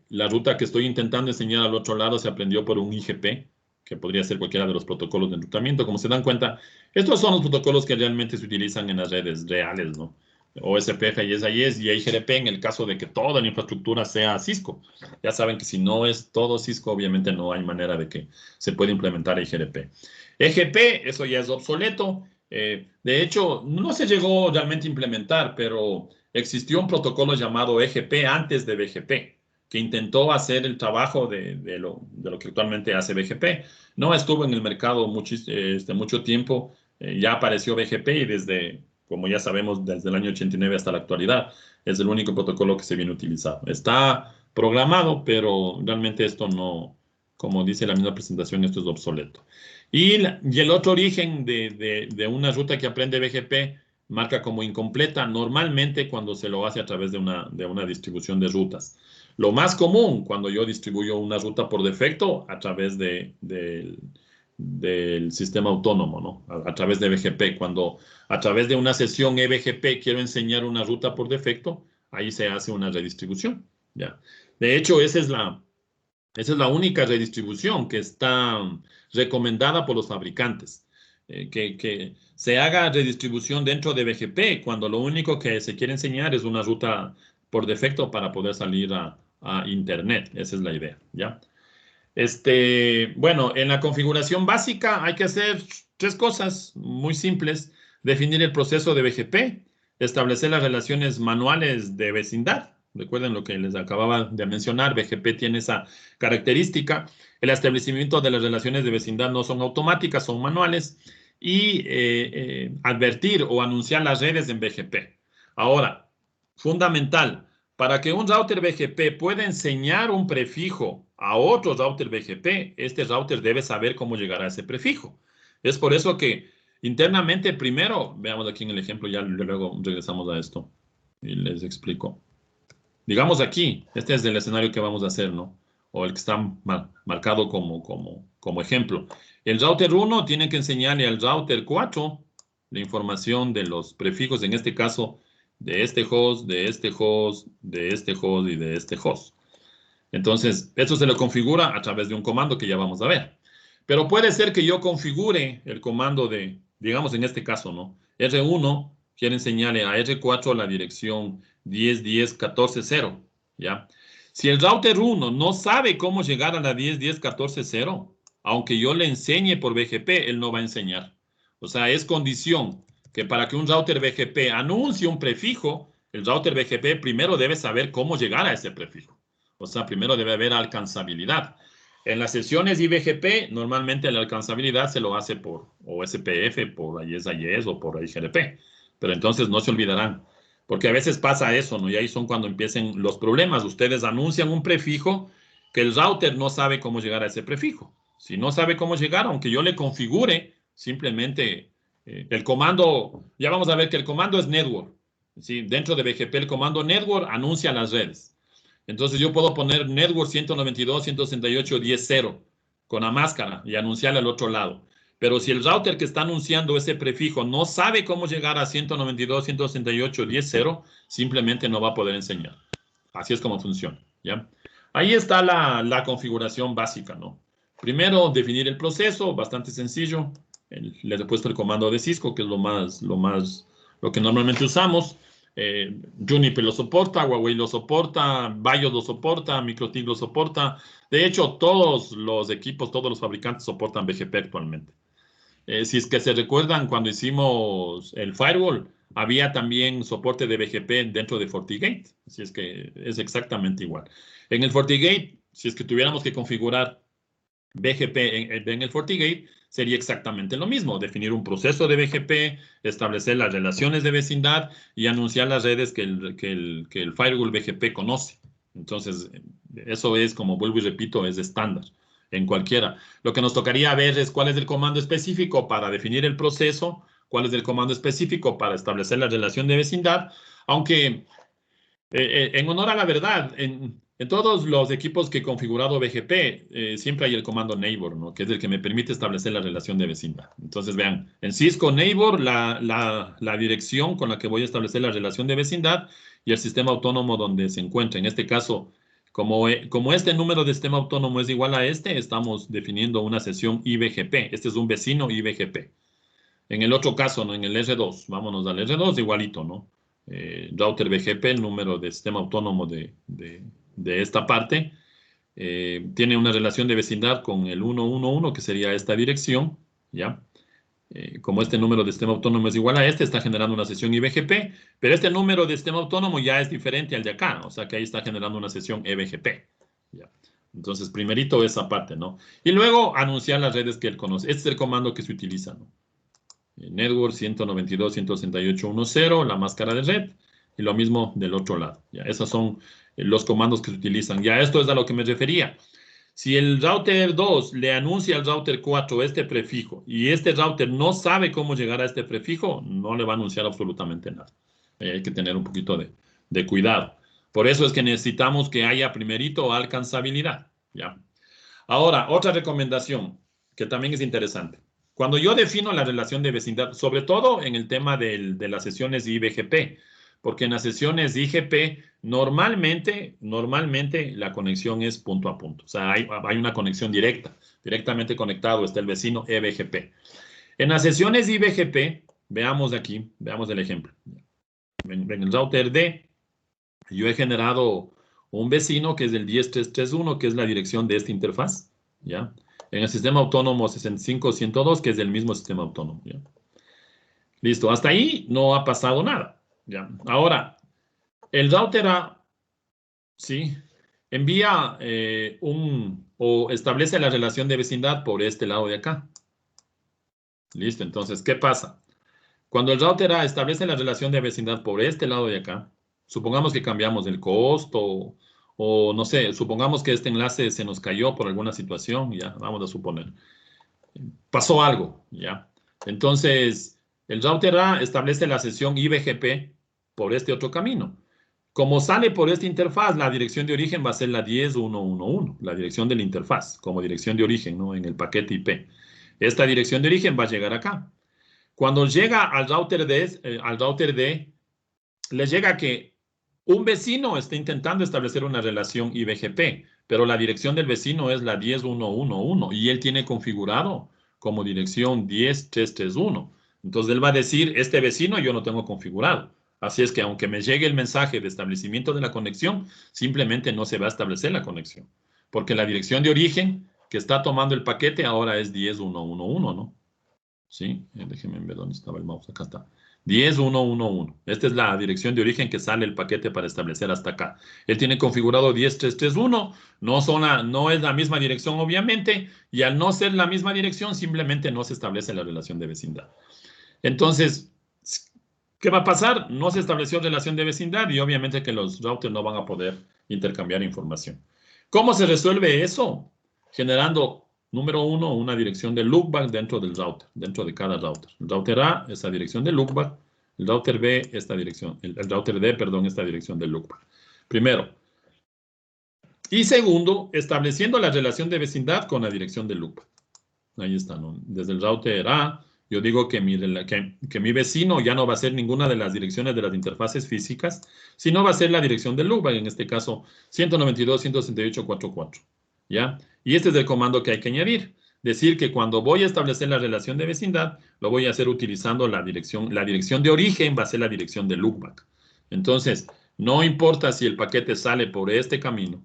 la ruta que estoy intentando enseñar al otro lado se aprendió por un IGP, que podría ser cualquiera de los protocolos de enrutamiento. Como se dan cuenta, estos son los protocolos que realmente se utilizan en las redes reales, ¿no? OSPF, IES y IGRP en el caso de que toda la infraestructura sea Cisco. Ya saben que si no es todo Cisco, obviamente no hay manera de que se pueda implementar IGRP. EGP, eso ya es obsoleto. De hecho, no se llegó realmente a implementar, pero existió un protocolo llamado EGP antes de BGP, que intentó hacer el trabajo de lo que actualmente hace BGP. No estuvo en el mercado mucho tiempo, ya apareció BGP y desde, como ya sabemos, desde el año 89 hasta la actualidad, es el único protocolo que se viene utilizando. Está programado, pero realmente esto no, como dice la misma presentación, esto es obsoleto. Y el otro origen de una ruta que aprende BGP marca como incompleta normalmente cuando se lo hace a través de una distribución de rutas. Lo más común cuando yo distribuyo una ruta por defecto a través del sistema autónomo, ¿no? A través de BGP. Cuando a través de una sesión eBGP quiero enseñar una ruta por defecto, ahí se hace una redistribución. ¿Ya? De hecho, esa es la única redistribución que está recomendada por los fabricantes. Que se haga redistribución dentro de BGP cuando lo único que se quiere enseñar es una ruta por defecto para poder salir a Internet. Esa es la idea, ¿ya? Bueno, en la configuración básica hay que hacer 3 cosas muy simples. Definir el proceso de BGP, establecer las relaciones manuales de vecindad. Recuerden lo que les acababa de mencionar, BGP tiene esa característica. El establecimiento de las relaciones de vecindad no son automáticas, son manuales. Y advertir o anunciar las redes en BGP. Ahora, fundamental, para que un router BGP pueda enseñar un prefijo a otro router BGP, este router debe saber cómo llegar a ese prefijo. Es por eso que internamente, primero, veamos aquí en el ejemplo, ya luego regresamos a esto y les explico. Digamos aquí, este es el escenario que vamos a hacer, ¿no? O el que está marcado como ejemplo. El router 1 tiene que enseñarle al router 4 la información de los prefijos, en este caso, de este host, de este host, de este host y de este host. Entonces, esto se lo configura a través de un comando que ya vamos a ver. Pero puede ser que yo configure el comando de, digamos en este caso, ¿no? R1 quiere enseñarle a R4 la dirección 10.10.14.0, ¿ya? Si el router 1 no sabe cómo llegar a la 10.10.14.0, aunque yo le enseñe por BGP, él no va a enseñar. O sea, es condición que para que un router BGP anuncie un prefijo, el router BGP primero debe saber cómo llegar a ese prefijo. O sea, primero debe haber alcanzabilidad. En las sesiones IBGP, normalmente la alcanzabilidad se lo hace por OSPF, por IES o por IGRP. Pero entonces no se olvidarán. Porque a veces pasa eso, ¿no? Y ahí son cuando empiecen los problemas. Ustedes anuncian un prefijo que el router no sabe cómo llegar a ese prefijo. Si no sabe cómo llegar, aunque yo le configure, simplemente el comando, ya vamos a ver que el comando es network. ¿Sí? Dentro de BGP el comando network anuncia las redes. Entonces yo puedo poner network 192.168.10.0 con la máscara y anunciarle al otro lado. Pero si el router que está anunciando ese prefijo no sabe cómo llegar a 192.168.10.0, simplemente no va a poder enseñar. Así es como funciona, ¿ya? Ahí está la configuración básica, ¿no? Primero, definir el proceso, bastante sencillo. Les he puesto el comando de Cisco, que es lo que normalmente usamos. Juniper lo soporta, Huawei lo soporta, BIOS lo soporta, MikroTik lo soporta. De hecho, todos los equipos, todos los fabricantes soportan BGP actualmente. Si es que se recuerdan, cuando hicimos el firewall, había también soporte de BGP dentro de FortiGate. Así es que es exactamente igual. En el FortiGate, si es que tuviéramos que configurar BGP en el FortiGate, sería exactamente lo mismo, definir un proceso de BGP, establecer las relaciones de vecindad y anunciar las redes que el firewall BGP conoce. Entonces, eso es, como vuelvo y repito, es estándar en cualquiera. Lo que nos tocaría ver es cuál es el comando específico para definir el proceso, cuál es el comando específico para establecer la relación de vecindad, aunque en honor a la verdad, En todos los equipos que he configurado BGP, siempre hay el comando neighbor, ¿no? Que es el que me permite establecer la relación de vecindad. Entonces, vean, en Cisco neighbor, la dirección con la que voy a establecer la relación de vecindad y el sistema autónomo donde se encuentra. En este caso, como este número de sistema autónomo es igual a este, estamos definiendo una sesión IBGP. Este es un vecino IBGP. En el otro caso, ¿no? En el R2, vámonos al R2, igualito, ¿no? Router BGP, el número de sistema autónomo de esta parte, tiene una relación de vecindad con el 111, que sería esta dirección, ¿ya? Como este número de sistema autónomo es igual a este, está generando una sesión IBGP, pero este número de sistema autónomo ya es diferente al de acá, o sea que ahí está generando una sesión EBGP, ¿ya? Entonces, primerito esa parte, ¿no? Y luego anunciar las redes que él conoce. Este es el comando que se utiliza, ¿no? Network 192.168.1.0, la máscara de red, y lo mismo del otro lado. ¿Ya? Esos son los comandos que se utilizan. Ya esto es a lo que me refería. Si el router 2 le anuncia al router 4 este prefijo y este router no sabe cómo llegar a este prefijo, no le va a anunciar absolutamente nada. Hay que tener un poquito de cuidado. Por eso es que necesitamos que haya primerito alcanzabilidad. ¿Ya? Ahora, otra recomendación que también es interesante. Cuando yo defino la relación de vecindad, sobre todo en el tema de las sesiones IBGP, porque en las sesiones IGP normalmente la conexión es punto a punto. O sea, hay una conexión directa, directamente conectado está el vecino EBGP. En las sesiones IBGP, veamos aquí, veamos el ejemplo. En el router D, yo he generado un vecino que es el 10331, que es la dirección de esta interfaz, ¿ya? En el sistema autónomo 65102, que es el mismo sistema autónomo, ¿ya? Listo, hasta ahí no ha pasado nada, ¿ya? Ahora, el router A, ¿sí? Envía o establece la relación de vecindad por este lado de acá. Listo, entonces, ¿qué pasa? Cuando el router A establece la relación de vecindad por este lado de acá, supongamos que cambiamos el costo o no sé, supongamos que este enlace se nos cayó por alguna situación, ya, vamos a suponer. Pasó algo, ya. Entonces, el router A establece la sesión IBGP por este otro camino. Como sale por esta interfaz, la dirección de origen va a ser la 10.1.1.1, la dirección de la interfaz, como dirección de origen, ¿no? En el paquete IP. Esta dirección de origen va a llegar acá. Cuando llega al router D, le llega que un vecino está intentando establecer una relación IBGP, pero la dirección del vecino es la 10.1.1.1 y él tiene configurado como dirección 10.331. Entonces él va a decir, este vecino yo no tengo configurado. Así es que aunque me llegue el mensaje de establecimiento de la conexión, simplemente no se va a establecer la conexión. Porque la dirección de origen que está tomando el paquete ahora es 10.1.1.1, ¿no? Sí, déjenme ver dónde estaba el mouse. Acá está. 10.1.1.1. Esta es la dirección de origen que sale el paquete para establecer hasta acá. Él tiene configurado 10.331. No es la misma dirección, obviamente, y al no ser la misma dirección, simplemente no se establece la relación de vecindad. Entonces, ¿qué va a pasar? No se estableció relación de vecindad y obviamente que los routers no van a poder intercambiar información. ¿Cómo se resuelve eso? Generando, número uno, una dirección de loopback dentro del router, dentro de cada router. El router A, esa dirección de loopback. El router B, esta dirección. El router D, perdón, esta dirección de loopback. Primero. Y segundo, estableciendo la relación de vecindad con la dirección de loopback. Ahí está, ¿no? Desde el router A, yo digo que mi vecino ya no va a ser ninguna de las direcciones de las interfaces físicas, sino va a ser la dirección del loopback, en este caso 192.168.4.4. ¿Ya? Y este es el comando que hay que añadir. Decir que cuando voy a establecer la relación de vecindad, lo voy a hacer utilizando la dirección de origen, va a ser la dirección del loopback. Entonces, no importa si el paquete sale por este camino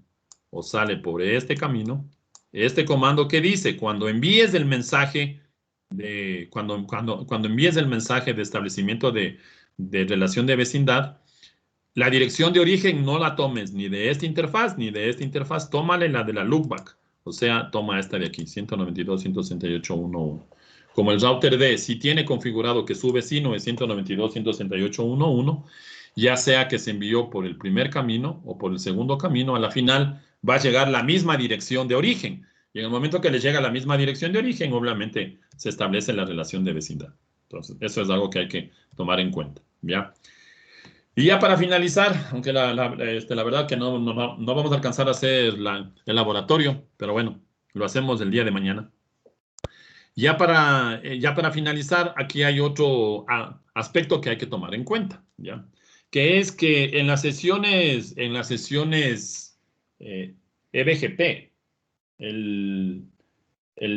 o sale por este camino, este comando que dice, cuando envíes el mensaje cuando envíes el mensaje de establecimiento de relación de vecindad, la dirección de origen no la tomes ni de esta interfaz ni de esta interfaz, tómale la de la loopback. O sea, toma esta de aquí, 192.168.1.1. Como el router D, si tiene configurado que su vecino es 192.168.1.1, ya sea que se envió por el primer camino o por el segundo camino, a la final va a llegar la misma dirección de origen. Y en el momento que le llega la misma dirección de origen, obviamente se establece la relación de vecindad. Entonces, eso es algo que hay que tomar en cuenta, ¿ya? Y ya para finalizar, aunque la verdad que no vamos a alcanzar a hacer el laboratorio, pero bueno, lo hacemos el día de mañana. Ya para finalizar, aquí hay otro aspecto que hay que tomar en cuenta, ¿ya? Que es que en las sesiones EBGP, el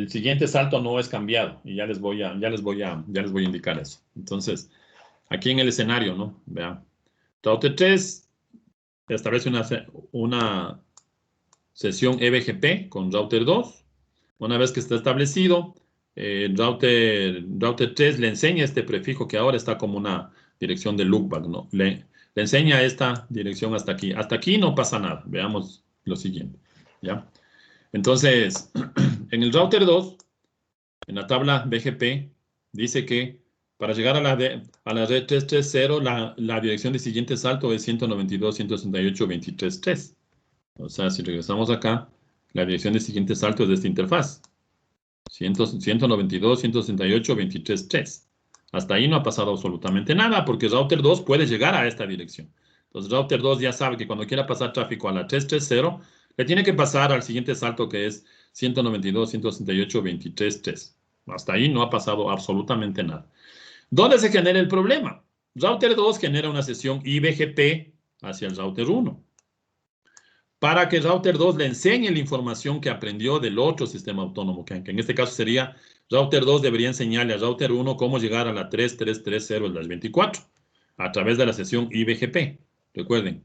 siguiente salto no es cambiado y ya les voy a indicar eso. Entonces, aquí en el escenario, ¿no? Vean, router 3 establece una sesión EBGP con router 2. Una vez que está establecido, router 3 le enseña este prefijo que ahora está como una dirección de loopback, ¿no? Le enseña esta dirección hasta aquí. Hasta aquí no pasa nada. Veamos lo siguiente, ¿ya? Entonces, en el router 2, en la tabla BGP, dice que para llegar a la red 330, la dirección de siguiente salto es 192.168.23.3. O sea, si regresamos acá, la dirección de siguiente salto es de esta interfaz. 192.168.23.3. Hasta ahí no ha pasado absolutamente nada, porque router 2 puede llegar a esta dirección. Entonces, router 2 ya sabe que cuando quiera pasar tráfico a la 330, le tiene que pasar al siguiente salto, que es 192.168.23.3. Hasta ahí no ha pasado absolutamente nada. ¿Dónde se genera el problema? Router 2 genera una sesión IBGP hacia el router 1. Para que router 2 le enseñe la información que aprendió del otro sistema autónomo, que en este caso sería, router 2 debería enseñarle a router 1 cómo llegar a la 3330/24 a través de la sesión IBGP. Recuerden,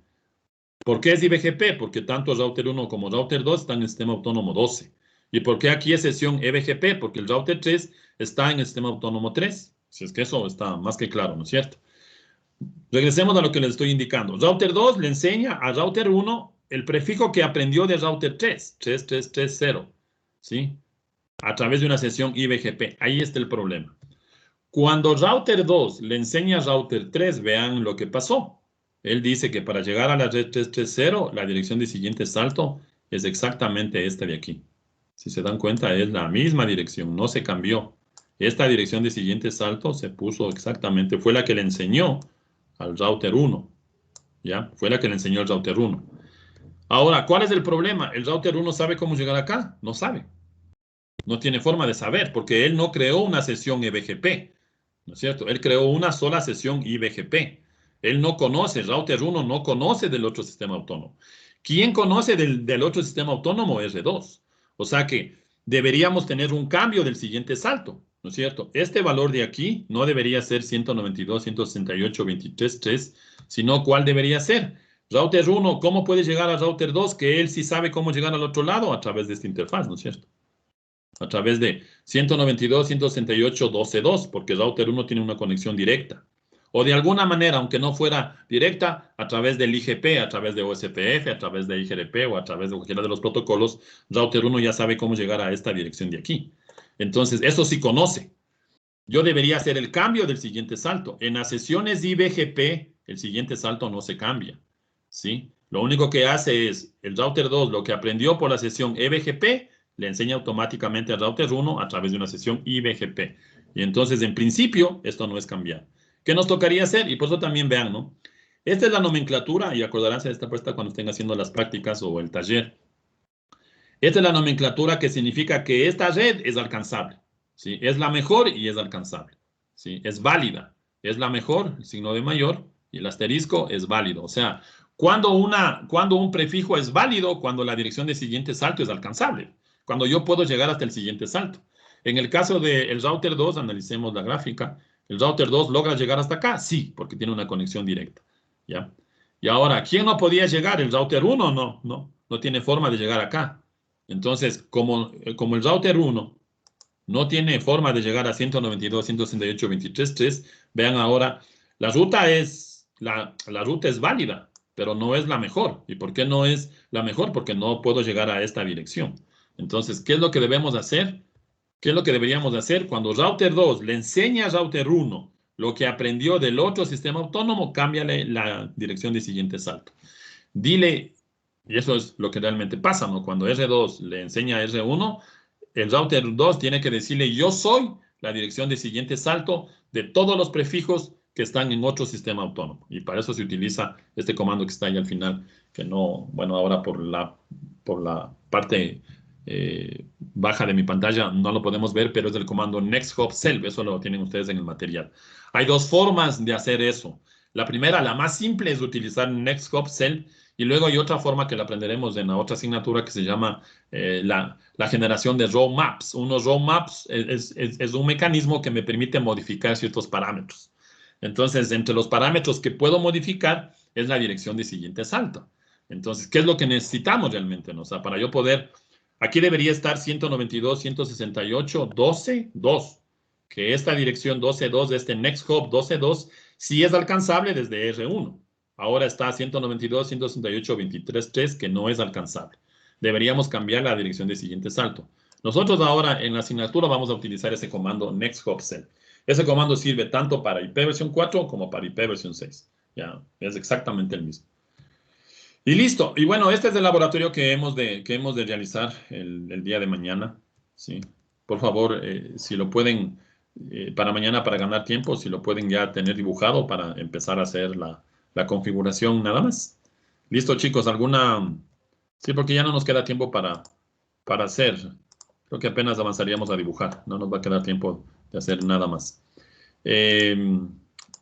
¿por qué es IBGP? Porque tanto router 1 como router 2 están en el sistema autónomo 12. ¿Y por qué aquí es sesión EBGP? Porque el router 3 está en el sistema autónomo 3. Si es que eso está más que claro, ¿no es cierto? Regresemos a lo que les estoy indicando. Router 2 le enseña a router 1 el prefijo que aprendió de router 3, 3330, ¿sí? A través de una sesión IBGP. Ahí está el problema. Cuando router 2 le enseña a router 3, vean lo que pasó. Él dice que para llegar a la red 330, la dirección de siguiente salto es exactamente esta de aquí. Si se dan cuenta, es la misma dirección, no se cambió. Esta dirección de siguiente salto se puso exactamente, fue la que le enseñó al router 1, ¿ya? Fue la que le enseñó al router 1. Ahora, ¿cuál es el problema? El router 1 sabe cómo llegar acá, no sabe. No tiene forma de saber, porque él no creó una sesión EBGP, ¿no es cierto? Él creó una sola sesión IBGP. Él no conoce, el router 1 no conoce del otro sistema autónomo. ¿Quién conoce del otro sistema autónomo? R2. O sea que deberíamos tener un cambio del siguiente salto, ¿no es cierto? Este valor de aquí no debería ser 192.168.23.3, sino ¿cuál debería ser? Router 1, ¿cómo puede llegar a router 2? Que él sí sabe cómo llegar al otro lado a través de esta interfaz, ¿no es cierto? A través de 192.168.12.2, porque router 1 tiene una conexión directa. O de alguna manera, aunque no fuera directa, a través del IGP, a través de OSPF, a través de IGRP o a través de cualquiera de los protocolos, router 1 ya sabe cómo llegar a esta dirección de aquí. Entonces, eso sí conoce. Yo debería hacer el cambio del siguiente salto. En las sesiones IBGP, el siguiente salto no se cambia, ¿sí? Lo único que hace es, el router 2, lo que aprendió por la sesión EBGP, le enseña automáticamente al router 1 a través de una sesión IBGP. Y entonces, en principio, esto no es cambiar. ¿Qué nos tocaría hacer? Y por eso también vean, ¿no? Esta es la nomenclatura, y acordarán de esta puesta cuando estén haciendo las prácticas o el taller. Esta es la nomenclatura que significa que esta red es alcanzable, ¿sí? Es la mejor y es alcanzable, ¿sí? Es válida, es la mejor, el signo de mayor, y el asterisco es válido. O sea, cuando un prefijo es válido, cuando la dirección de siguiente salto es alcanzable, cuando yo puedo llegar hasta el siguiente salto. En el caso del router 2, analicemos la gráfica, ¿el router 2 logra llegar hasta acá? Sí, porque tiene una conexión directa, ¿ya? Y ahora, ¿quién no podía llegar? ¿El router 1? No tiene forma de llegar acá. Entonces, como el router 1 no tiene forma de llegar a 192.168.23.3, vean ahora, la ruta es válida, pero no es la mejor. ¿Y por qué no es la mejor? Porque no puedo llegar a esta dirección. Entonces, ¿qué es lo que debemos hacer? ¿Qué es lo que deberíamos hacer? Cuando router 2 le enseña a router 1 lo que aprendió del otro sistema autónomo, cámbiale la dirección de siguiente salto. Dile, y eso es lo que realmente pasa, ¿no? Cuando R2 le enseña a R1, el router 2 tiene que decirle, yo soy la dirección de siguiente salto de todos los prefijos que están en otro sistema autónomo. Y para eso se utiliza este comando que está ahí al final, que no, bueno, ahora por la parte baja de mi pantalla no lo podemos ver, pero es el comando next hop self. Eso lo tienen ustedes en el material. Hay dos formas de hacer eso. La primera, la más simple, es utilizar next hop self. Y luego hay otra forma que la aprenderemos en la otra asignatura que se llama la generación de row maps. Unos row maps es un mecanismo que me permite modificar ciertos parámetros. Entonces, entre los parámetros que puedo modificar es la dirección de siguiente salto. Entonces, ¿qué es lo que necesitamos realmente? ¿No? O sea, para yo poder, aquí debería estar 192, 168, 12, 2, que esta dirección 12.2 de este next hop 12.2 sí es alcanzable desde R1. Ahora está 192, 168, 23.3, que no es alcanzable. Deberíamos cambiar la dirección de siguiente salto. Nosotros ahora en la asignatura vamos a utilizar ese comando next hop self. Ese comando sirve tanto para IP versión 4 como para IP versión 6. Ya, es exactamente el mismo. Y listo. Y bueno, este es el laboratorio que hemos de realizar el día de mañana. ¿Sí? Por favor, si lo pueden, para mañana, para ganar tiempo, si lo pueden ya tener dibujado para empezar a hacer la configuración nada más. Listo, chicos. ¿Alguna? Sí, porque ya no nos queda tiempo para hacer. Creo que apenas avanzaríamos a dibujar. No nos va a quedar tiempo de hacer nada más.